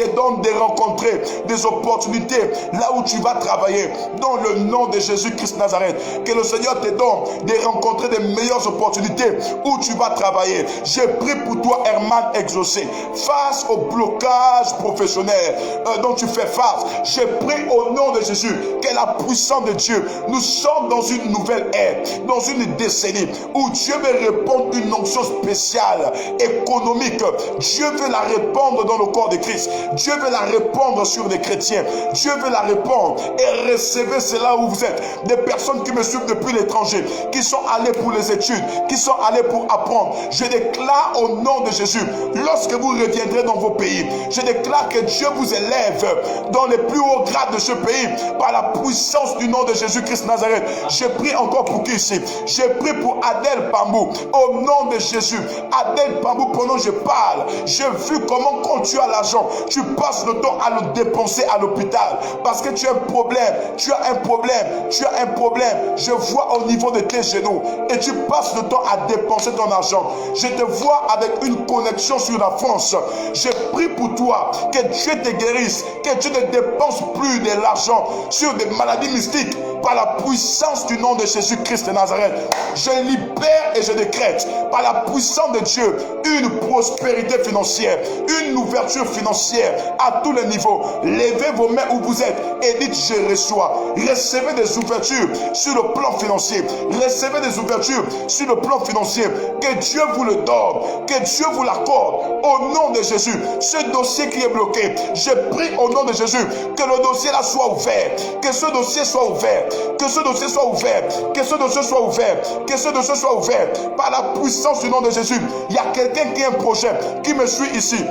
donne de rencontrer des opportunités là où tu vas travailler. Dans le nom de Jésus-Christ Nazareth, que le Seigneur te donne de rencontrer des meilleures opportunités où tu vas travailler. Je prie pour toi, Herman exaucé, face au blocage chômage professionnel dont tu fais face. Je prie au nom de Jésus que la puissance de Dieu, nous sommes dans une nouvelle ère, dans une décennie où Dieu veut répondre une onction spéciale, économique. Dieu veut la répandre dans le corps de Christ. Dieu veut la répandre sur les chrétiens. Dieu veut la répandre et recevez cela où vous êtes. Des personnes qui me suivent depuis l'étranger, qui sont allées pour les études, qui sont allées pour apprendre. Je déclare au nom de Jésus, lorsque vous reviendrez dans vos pays, je déclare que Dieu vous élève dans les plus hauts grades de ce pays par la puissance du nom de Jésus-Christ Nazareth. Je prie encore pour qui ici? Je prie pour Adèle Pambou. Au nom de Jésus, Adèle Pambou, pendant que je parle, j'ai vu comment quand tu as l'argent, tu passes le temps à le dépenser à l'hôpital parce que tu as un problème, tu as un problème, tu as un problème. Je vois au niveau de tes genoux et tu passes le temps à dépenser ton argent. Je te vois avec une connexion sur la France. Je prie pour toi que Dieu te guérisse, que tu ne dépenses plus de l'argent sur des maladies mystiques par la puissance du nom de Jésus-Christ de Nazareth. Je libère et je décrète par la puissance de Dieu une prospérité financière, une ouverture financière à tous les niveaux. Levez vos mains où vous êtes et dites je reçois. Recevez des ouvertures sur le plan financier. Recevez des ouvertures sur le plan financier. Que Dieu vous le donne, que Dieu vous l'accorde au nom de Jésus. Ce dossier qui est bloqué, je prie au nom de Jésus que le dossier là soit ouvert, que ce dossier soit ouvert, que ce dossier soit ouvert, que ce dossier soit ouvert, que ce dossier soit ouvert par la puissance du nom de Jésus. Il y a quelqu'un qui a un projet qui me suit ici.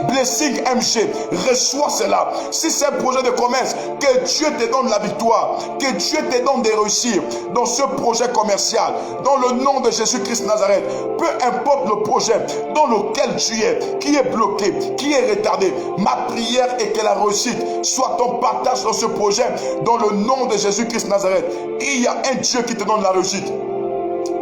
Blessing MG, reçois cela. Si c'est un projet de commerce, que Dieu te donne la victoire, que Dieu te donne des réussites dans ce projet commercial, dans le nom de Jésus-Christ Nazareth. Peu importe le projet dans lequel tu es, qui est bloqué, qui est retardé, ma prière est que la réussite soit ton partage dans ce projet, dans le nom de Jésus-Christ Nazareth. Il y a un Dieu qui te donne la réussite.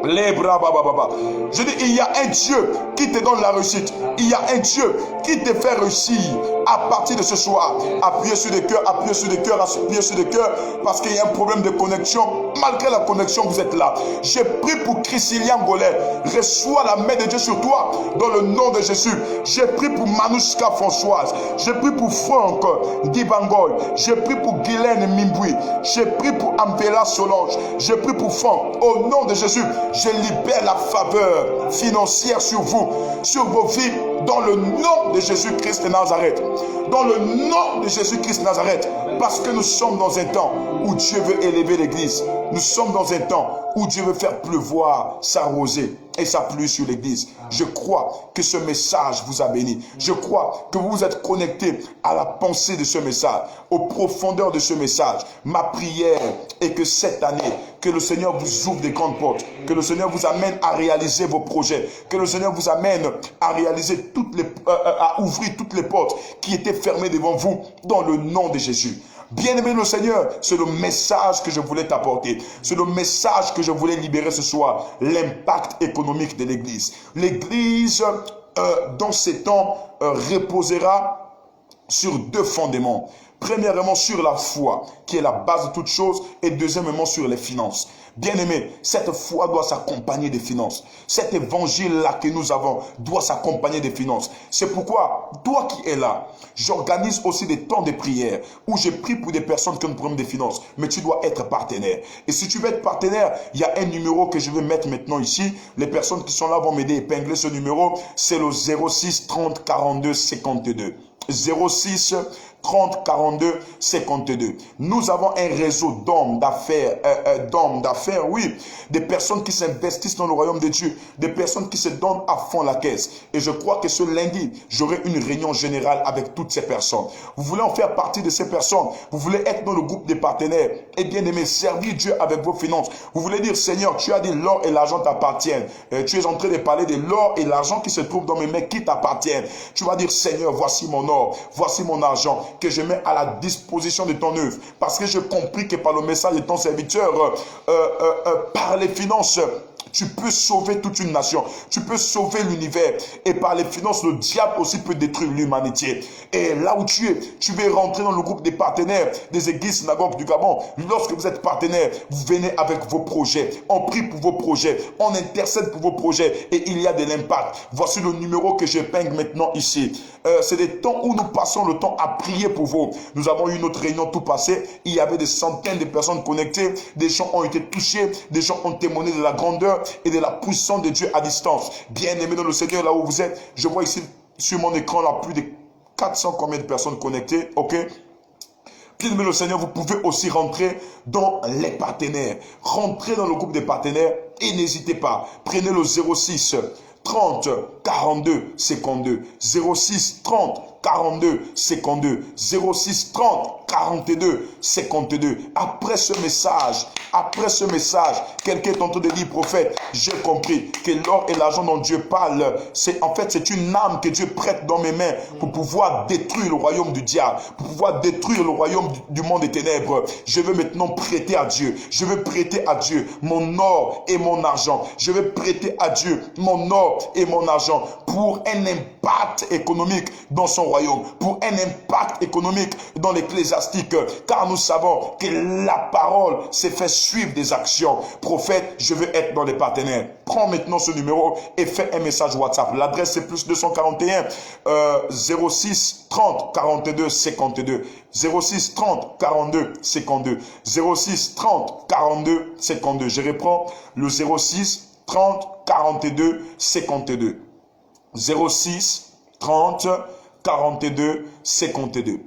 Je dis, il y a un Dieu qui te donne la réussite. Il y a un Dieu qui te fait réussir à partir de ce soir. Appuyez sur les cœurs, appuyez sur les cœurs, appuyez sur les cœurs, parce qu'il y a un problème de connexion. Malgré la connexion, vous êtes là. J'ai pris pour Christilian Golet. Reçois la main de Dieu sur toi dans le nom de Jésus. J'ai pris pour Manouchka Françoise. J'ai pris pour Franck Dibangol. J'ai pris pour Guylaine Mimboui. J'ai pris pour Ampela Solange. J'ai pris pour Franck. Au nom de Jésus, je libère la faveur financière sur vous, sur vos vies, dans le nom de Jésus-Christ de Nazareth. Dans le nom de Jésus-Christ de Nazareth. Parce que nous sommes dans un temps où Dieu veut élever l'église. Nous sommes dans un temps où Dieu veut faire pleuvoir sa rosée et sa pluie sur l'église. Je crois que ce message vous a béni. Je crois que vous vous êtes connectés à la pensée de ce message, aux profondeurs de ce message. Ma prière est que cette année, que le Seigneur vous ouvre des grandes portes, que le Seigneur vous amène à réaliser vos projets, que le Seigneur vous amène à réaliser à ouvrir toutes les portes qui étaient fermées devant vous dans le nom de Jésus. Bien-aimé le Seigneur, c'est le message que je voulais t'apporter. C'est le message que je voulais libérer ce soir. L'impact économique de l'Église. L'Église, dans ces temps, reposera sur deux fondements. Premièrement, sur la foi, qui est la base de toute chose, et deuxièmement, sur les finances. Bien-aimé, cette foi doit s'accompagner des finances. Cet évangile-là que nous avons doit s'accompagner des finances. C'est pourquoi, toi qui es là, j'organise aussi des temps de prière où je prie pour des personnes qui ont un problème de finances. Mais tu dois être partenaire. Et si tu veux être partenaire, il y a un numéro que je vais mettre maintenant ici. Les personnes qui sont là vont m'aider à épingler ce numéro. C'est le 06 30 42 52. 06 30 42 52. Nous avons un réseau d'hommes d'affaires, oui, des personnes qui s'investissent dans le royaume de Dieu, des personnes qui se donnent à fond la caisse. Et je crois que ce lundi, j'aurai une réunion générale avec toutes ces personnes. Vous voulez en faire partie de ces personnes, vous voulez être dans le groupe des partenaires, et bien aimé, servir Dieu avec vos finances. Vous voulez dire, Seigneur, tu as dit l'or et l'argent t'appartiennent. Tu es en train de parler de l'or et l'argent qui se trouve dans mes mains qui t'appartiennent. Tu vas dire, Seigneur, voici mon or, voici mon argent que je mets à la disposition de ton œuvre. Parce que j'ai compris que par le message de ton serviteur, par les finances, Tu peux sauver toute une nation. Tu peux sauver l'univers. Et par les finances, le diable aussi peut détruire l'humanité. Et là où tu es, tu veux rentrer dans le groupe des partenaires des églises synagogues du Gabon. Lorsque vous êtes partenaire, vous venez avec vos projets. On prie pour vos projets. On intercède pour vos projets. Et il y a de l'impact. Voici le numéro que j'épingle maintenant ici. C'est des temps où nous passons le temps à prier pour vous. Nous avons eu notre réunion tout passé. Il y avait des centaines de personnes connectées. Des gens ont été touchés. Des gens ont témoigné de la grandeur et de la puissance de Dieu à distance. Bien-aimés dans le Seigneur, là où vous êtes, je vois ici sur mon écran là plus de 400 combien de personnes connectées. Ok? Bien-aimés dans le Seigneur, vous pouvez aussi rentrer dans les partenaires. Rentrez dans le groupe des partenaires et n'hésitez pas. Prenez le 06 30 42 52. 06 30 42 52. 06 30 42 52. Après ce message, quelqu'un est en train de dire, prophète, j'ai compris que l'or et l'argent dont Dieu parle, c'est une âme que Dieu prête dans mes mains pour pouvoir détruire le royaume du diable, pour pouvoir détruire le royaume du monde des ténèbres. Je veux maintenant prêter à Dieu. Je veux prêter à Dieu mon or et mon argent. Je veux prêter à Dieu mon or et mon argent pour un impact économique dans son royaume, pour un impact économique dans l'ecclésiastique, car nous savons que la parole s'est fait suivre des actions. Prophète, je veux être dans les partenaires. Prends maintenant ce numéro et fais un message WhatsApp. L'adresse c'est plus 241 06 30 42 52. 06 30 42 52. 06 30 42 52. Je reprends le 06 30 42 52. 06 30 42 52.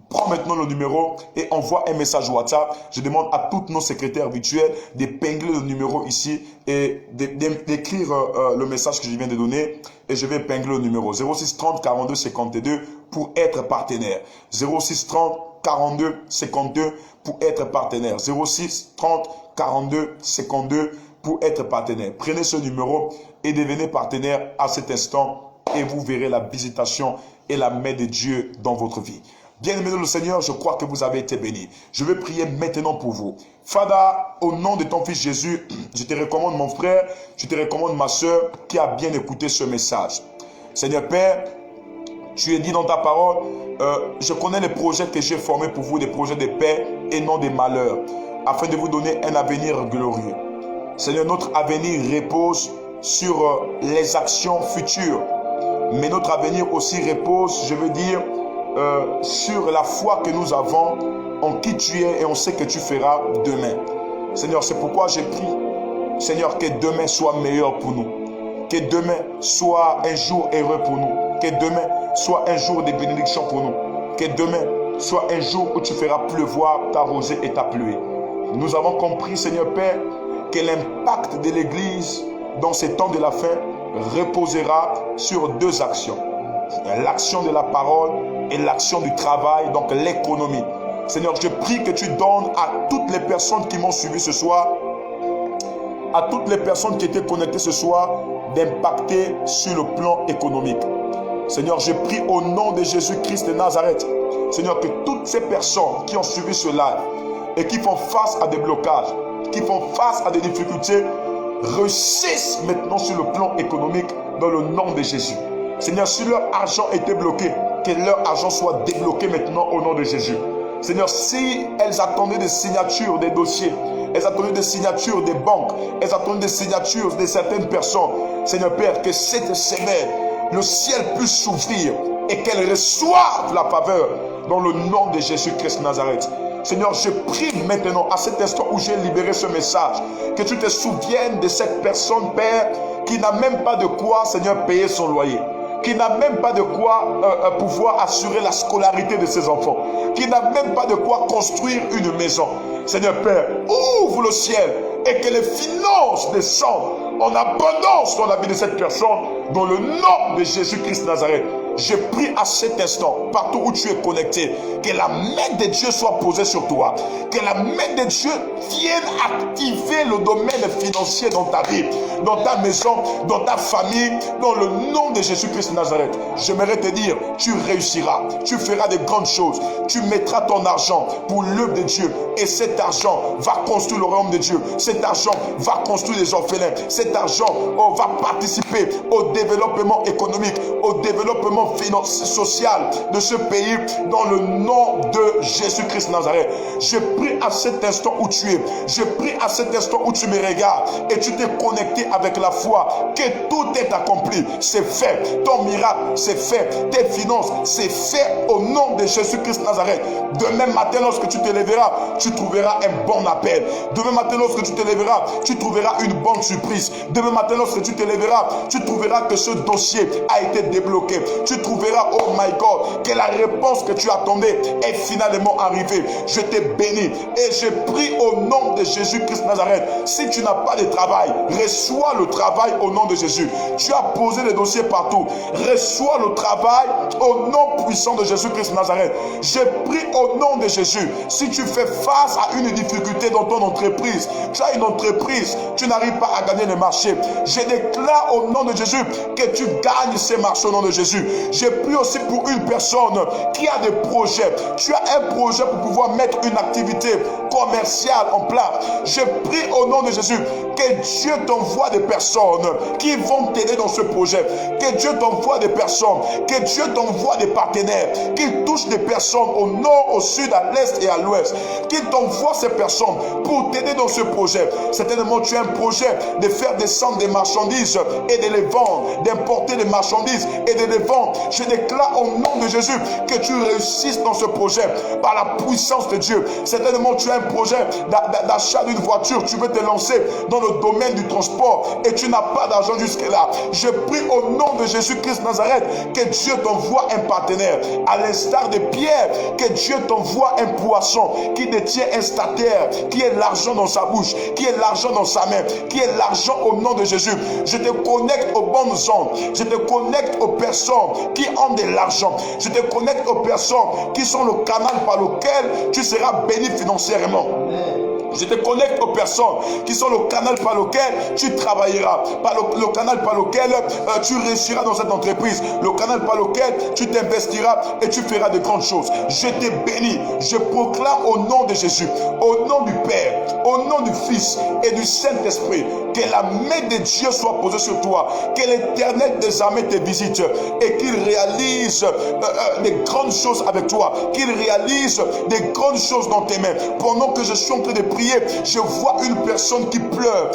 Prends maintenant le numéro et envoie un message WhatsApp. Je demande à tous nos secrétaires virtuels d'épingler le numéro ici et d'écrire le message que je viens de donner. Et je vais épingler le numéro 06 30 42 52 pour être partenaire. 06 30 42 52 pour être partenaire. 06 30 42 52 pour être partenaire. Prenez ce numéro et devenez partenaire à cet instant et vous verrez la visitation et la main de Dieu dans votre vie. Bien-aimés dans le Seigneur, je crois que vous avez été bénis. Je vais prier maintenant pour vous. Father, au nom de ton fils Jésus, je te recommande mon frère, je te recommande ma soeur qui a bien écouté ce message. Seigneur Père, tu es dit dans ta parole, je connais les projets que j'ai formés pour vous, des projets de paix et non de malheur, afin de vous donner un avenir glorieux. Seigneur, notre avenir repose sur les actions futures. Mais notre avenir aussi repose, je veux dire, sur la foi que nous avons en qui tu es et on sait que tu feras demain. Seigneur, c'est pourquoi j'ai prié. Seigneur, que demain soit meilleur pour nous. Que demain soit un jour heureux pour nous. Que demain soit un jour de bénédiction pour nous. Que demain soit un jour où tu feras pleuvoir ta rosée et ta pluie. Nous avons compris, Seigneur Père, que l'impact de l'Église dans ces temps de la fin reposera sur deux actions. L'action de la parole et l'action du travail, donc l'économie. Seigneur, je prie que tu donnes à toutes les personnes qui m'ont suivi ce soir, à toutes les personnes qui étaient connectées ce soir, d'impacter sur le plan économique. Seigneur, je prie au nom de Jésus-Christ de Nazareth, Seigneur, que toutes ces personnes qui ont suivi ce live et qui font face à des blocages, qui font face à des difficultés, réussissent maintenant sur le plan économique dans le nom de Jésus. Seigneur, si leur argent était bloqué, que leur argent soit débloqué maintenant au nom de Jésus. Seigneur, si elles attendaient des signatures des dossiers, elles attendaient des signatures des banques, elles attendaient des signatures de certaines personnes, Seigneur Père, que cette semaine, le ciel puisse s'ouvrir et qu'elles reçoivent la faveur dans le nom de Jésus-Christ de Nazareth. Seigneur, je prie maintenant, à cet instant où j'ai libéré ce message, que tu te souviennes de cette personne, Père, qui n'a même pas de quoi, Seigneur, payer son loyer, qui n'a même pas de quoi pouvoir assurer la scolarité de ses enfants, qui n'a même pas de quoi construire une maison. Seigneur Père, ouvre le ciel et que les finances descendent en abondance dans la vie de cette personne, dans le nom de Jésus-Christ de Nazareth. je prie à cet instant, partout où tu es connecté, que la main de Dieu soit posée sur toi. Que la main de Dieu vienne activer le domaine financier dans ta vie, dans ta maison, dans ta famille, dans le nom de Jésus-Christ de Nazareth. J'aimerais te dire, tu réussiras, tu feras de grandes choses, tu mettras ton argent pour l'œuvre de Dieu et cet argent va construire le royaume de Dieu. Cet argent va construire les orphelins. Cet argent va participer au développement économique, au développement social de ce pays dans le nom de Jésus-Christ de Nazareth. Je prie à cet instant où tu es, je prie à cet instant où tu me regardes et tu t'es connecté avec la foi que tout est accompli, c'est fait, ton miracle c'est fait, tes finances c'est fait au nom de Jésus-Christ de Nazareth. Demain matin lorsque tu te lèveras, tu trouveras un bon appel. Demain matin lorsque tu te lèveras, tu trouveras une bonne surprise. Demain matin lorsque tu te lèveras, tu trouveras que ce dossier a été débloqué. Tu trouveras, oh my God, que la réponse que tu attendais est finalement arrivée. Je te bénis et je prie au nom de Jésus-Christ de Nazareth. Si tu n'as pas de travail, reçois le travail au nom de Jésus. Tu as posé les dossiers partout. Reçois le travail au nom puissant de Jésus-Christ de Nazareth. Je prie au nom de Jésus. Si tu fais face à une difficulté dans ton entreprise, tu as une entreprise, tu n'arrives pas à gagner le marché, je déclare au nom de Jésus que tu gagnes ces marchés au nom de Jésus. Je prie aussi pour une personne qui a des projets. Tu as un projet pour pouvoir mettre une activité commerciale en place. Je prie au nom de Jésus que Dieu t'envoie des personnes qui vont t'aider dans ce projet. Que Dieu t'envoie des personnes, que Dieu t'envoie des partenaires, qu'il touche des personnes au nord, au sud, à l'est et à l'ouest. Qu'il t'envoie ces personnes pour t'aider dans ce projet. Certainement, tu as un projet de faire descendre des marchandises et de les vendre, d'importer des marchandises et de les vendre. Je déclare au nom de Jésus que tu réussisses dans ce projet par la puissance de Dieu. Certainement, tu as un projet d'achat d'une voiture, tu veux te lancer dans le domaine du transport et tu n'as pas d'argent jusque-là. Je prie au nom de Jésus-Christ de Nazareth que Dieu t'envoie un partenaire. À l'instar de Pierre, que Dieu t'envoie un poisson qui détient un statère, qui est l'argent dans sa bouche, qui est l'argent dans sa main, qui est l'argent au nom de Jésus. Je te connecte aux bonnes ondes. Je te connecte aux personnes qui ont de l'argent. Je te connecte aux personnes qui sont le canal par lequel tu seras béni financièrement. Je te connecte aux personnes qui sont le canal par lequel tu travailleras, par le canal par lequel tu réussiras dans cette entreprise, le canal par lequel tu t'investiras et tu feras de grandes choses. Je te bénis, je proclame au nom de Jésus, au nom du Père, au nom du Fils et du Saint-Esprit, que la main de Dieu soit posée sur toi, que l'Éternel des armées te visite et qu'il réalise des grandes choses avec toi, qu'il réalise des grandes choses dans tes mains. Pendant que je suis en train de prier, je vois une personne qui pleure,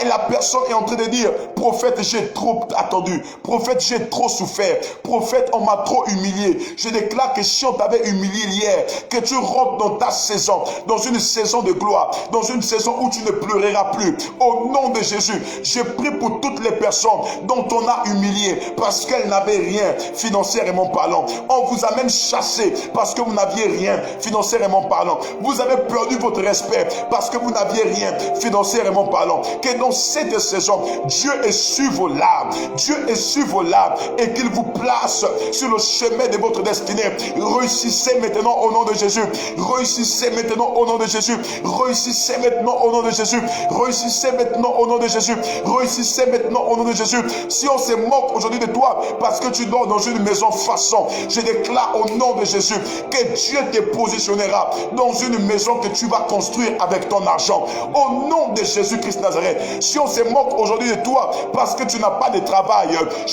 et la personne est en train de dire: prophète, j'ai trop attendu, prophète, j'ai trop souffert, prophète, on m'a trop humilié. Je déclare que si on t'avait humilié hier, que tu rentres dans ta saison, dans une saison de gloire, dans une saison où tu ne pleureras plus. Au nom de Jésus, je prie pour toutes les personnes dont on a humilié parce qu'elles n'avaient rien financièrement parlant. On vous a même chassé parce que vous n'aviez rien financièrement parlant. Vous avez perdu votre respect parce que vous n'aviez rien financièrement parlant. Que dans cette saison, Dieu essuie vos larmes. Dieu essuie vos larmes et qu'il vous place sur le chemin de votre destinée. Réussissez maintenant au nom de Jésus. Réussissez maintenant au nom de Jésus. Réussissez maintenant au nom de Jésus. Réussissez maintenant au nom de Jésus. Réussissez maintenant au nom de Jésus. Si on se moque aujourd'hui de toi parce que tu dors dans une maison façon, je déclare au nom de Jésus que Dieu te positionnera dans une maison que tu vas construire avec ton argent. Au nom de Jésus-Christ de Nazareth. Si on se moque aujourd'hui de toi parce que tu n'as pas de travail,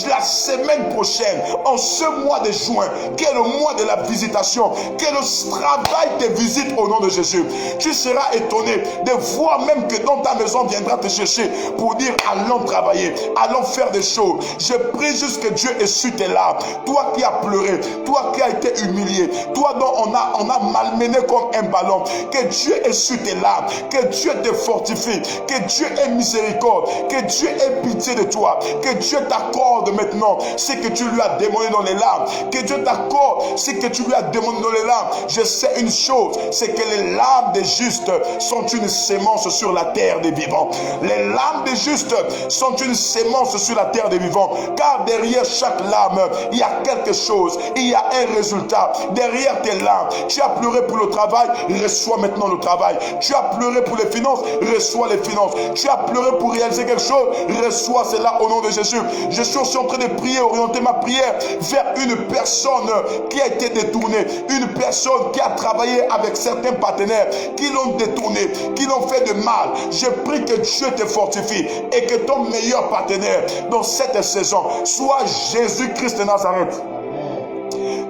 la semaine prochaine, en ce mois de juin, qui est le mois de la visitation, que le travail te visite au nom de Jésus. Tu seras étonné de voir même que dans ta maison viendra te chercher pour dire: allons travailler, allons faire des choses. Je prie juste que Dieu essuie tes larmes. Toi qui as pleuré, toi qui as été humilié, toi dont on a malmené comme un ballon, que Dieu essuie tes larmes, que Dieu te fortifie, que Dieu ait miséricorde, que Dieu ait pitié de toi, que Dieu t'accorde maintenant ce que tu lui as demandé dans les larmes, que Dieu t'accorde ce que tu lui as demandé dans les larmes. Je sais une chose, c'est que les larmes des justes sont une sémence sur la terre des vivants. Les larmes des justes sont une sémence sur la terre des vivants, car derrière chaque larme, il y a quelque chose, il y a un résultat. Derrière tes larmes, tu as pleuré pour le travail, reçois maintenant le travail. Tu as pleuré pour les finances, reçois les finances. Tu as pleuré pour réaliser quelque chose, reçois cela au nom de Jésus. Je suis aussi en train de prier, orienter ma prière vers une personne qui a été détournée, une personne qui a travaillé avec certains partenaires, qui l'ont détourné, qui l'ont fait de mal. Je prie que Dieu te fortifie et que ton meilleur partenaire dans cette saison soit Jésus-Christ de Nazareth.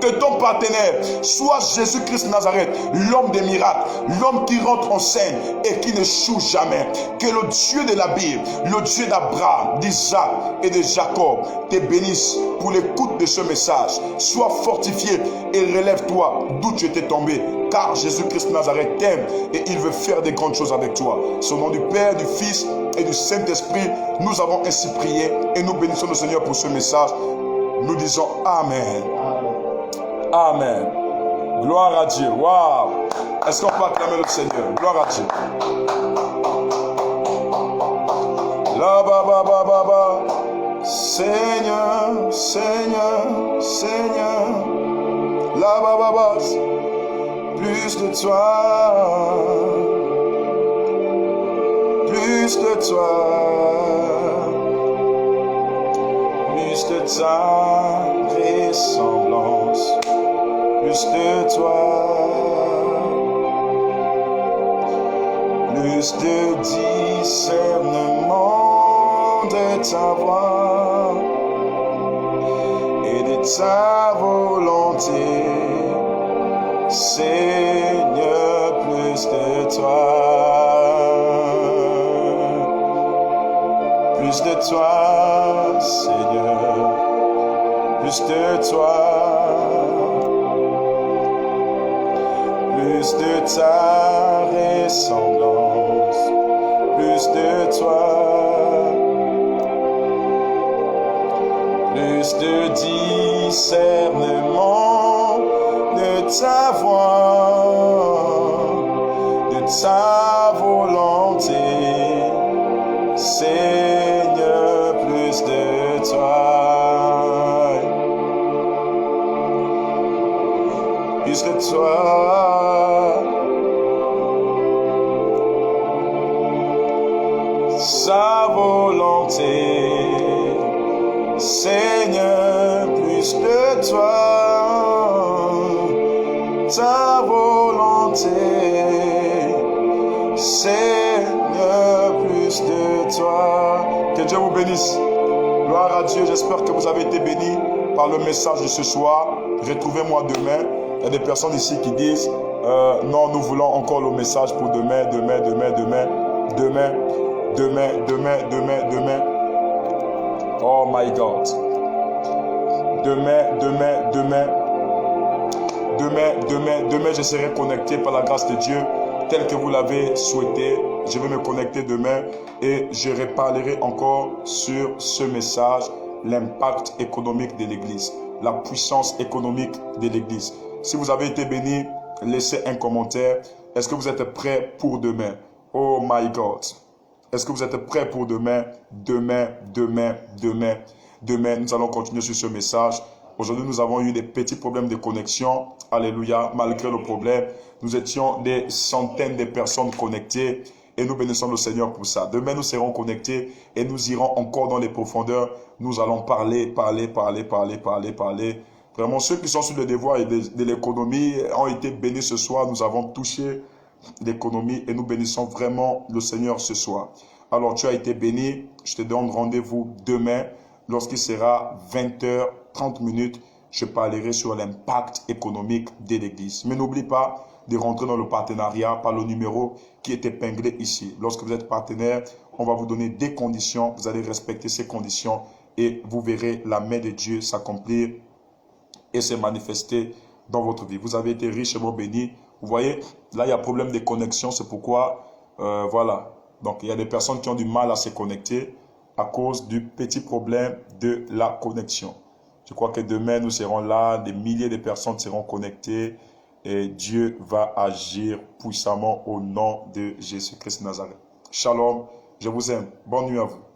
Que ton partenaire soit Jésus-Christ de Nazareth, l'homme des miracles, l'homme qui rentre en scène et qui ne n'échoue jamais. Que le Dieu de la Bible, le Dieu d'Abraham, d'Isaac et de Jacob te bénisse pour l'écoute de ce message. Sois fortifié et relève-toi d'où tu étais tombé, car Jésus-Christ de Nazareth t'aime et il veut faire des grandes choses avec toi. Au nom du Père, du Fils et du Saint-Esprit, nous avons ainsi prié et nous bénissons le Seigneur pour ce message. Nous disons Amen. Amen. Gloire à Dieu. Waouh. Est-ce qu'on peut acclamer le Seigneur? Gloire à Dieu. La ba ba ba ba ba. Seigneur, Seigneur, Seigneur. La ba ba ba. Plus de toi. Plus de toi. Plus de ta ressemblance. Plus de toi, plus de discernement de ta voix et de ta volonté, Seigneur, plus de toi, Seigneur, plus de toi. Plus de ta ressemblance, plus de toi, plus de discernement de ta voix, de ta volonté, Seigneur, plus de toi. Plus de toi, sa volonté, Seigneur, plus de toi, ta volonté, Seigneur, plus de toi. Que Dieu vous bénisse. Gloire à Dieu. J'espère que vous avez été bénis par le message de ce soir. Retrouvez-moi demain. Il y a des personnes ici qui disent non, nous voulons encore le message pour demain. Oh my God. Demain, je serai connecté par la grâce de Dieu tel que vous l'avez souhaité. Je vais me connecter demain et je reparlerai encore sur ce message, l'impact économique de l'Église, la puissance économique de l'Église. Si vous avez été béni, laissez un commentaire. Est-ce que vous êtes prêts pour demain? Oh my God. Est-ce que vous êtes prêts pour demain? Demain, nous allons continuer sur ce message. Aujourd'hui, nous avons eu des petits problèmes de connexion. Alléluia. Malgré le problème, nous étions des centaines de personnes connectées et nous bénissons le Seigneur pour ça. Demain, nous serons connectés et nous irons encore dans les profondeurs. Nous allons parler. Vraiment, ceux qui sont sur le devoir de l'économie ont été bénis ce soir. Nous avons touché l'économie et nous bénissons vraiment le Seigneur ce soir. Alors, tu as été béni. Je te donne rendez-vous demain lorsqu'il sera 20h30. Je parlerai sur l'impact économique de l'Église. Mais n'oublie pas de rentrer dans le partenariat par le numéro qui est épinglé ici. Lorsque vous êtes partenaire, on va vous donner des conditions. Vous allez respecter ces conditions et vous verrez la main de Dieu s'accomplir et se manifester dans votre vie. Vous avez été richement bénis. Vous voyez, là, il y a problème de connexion. C'est pourquoi, voilà. Donc, il y a des personnes qui ont du mal à se connecter à cause du petit problème de la connexion. Je crois que demain, nous serons là. Des milliers de personnes seront connectées. Et Dieu va agir puissamment au nom de Jésus-Christ de Nazareth. Shalom. Je vous aime. Bonne nuit à vous.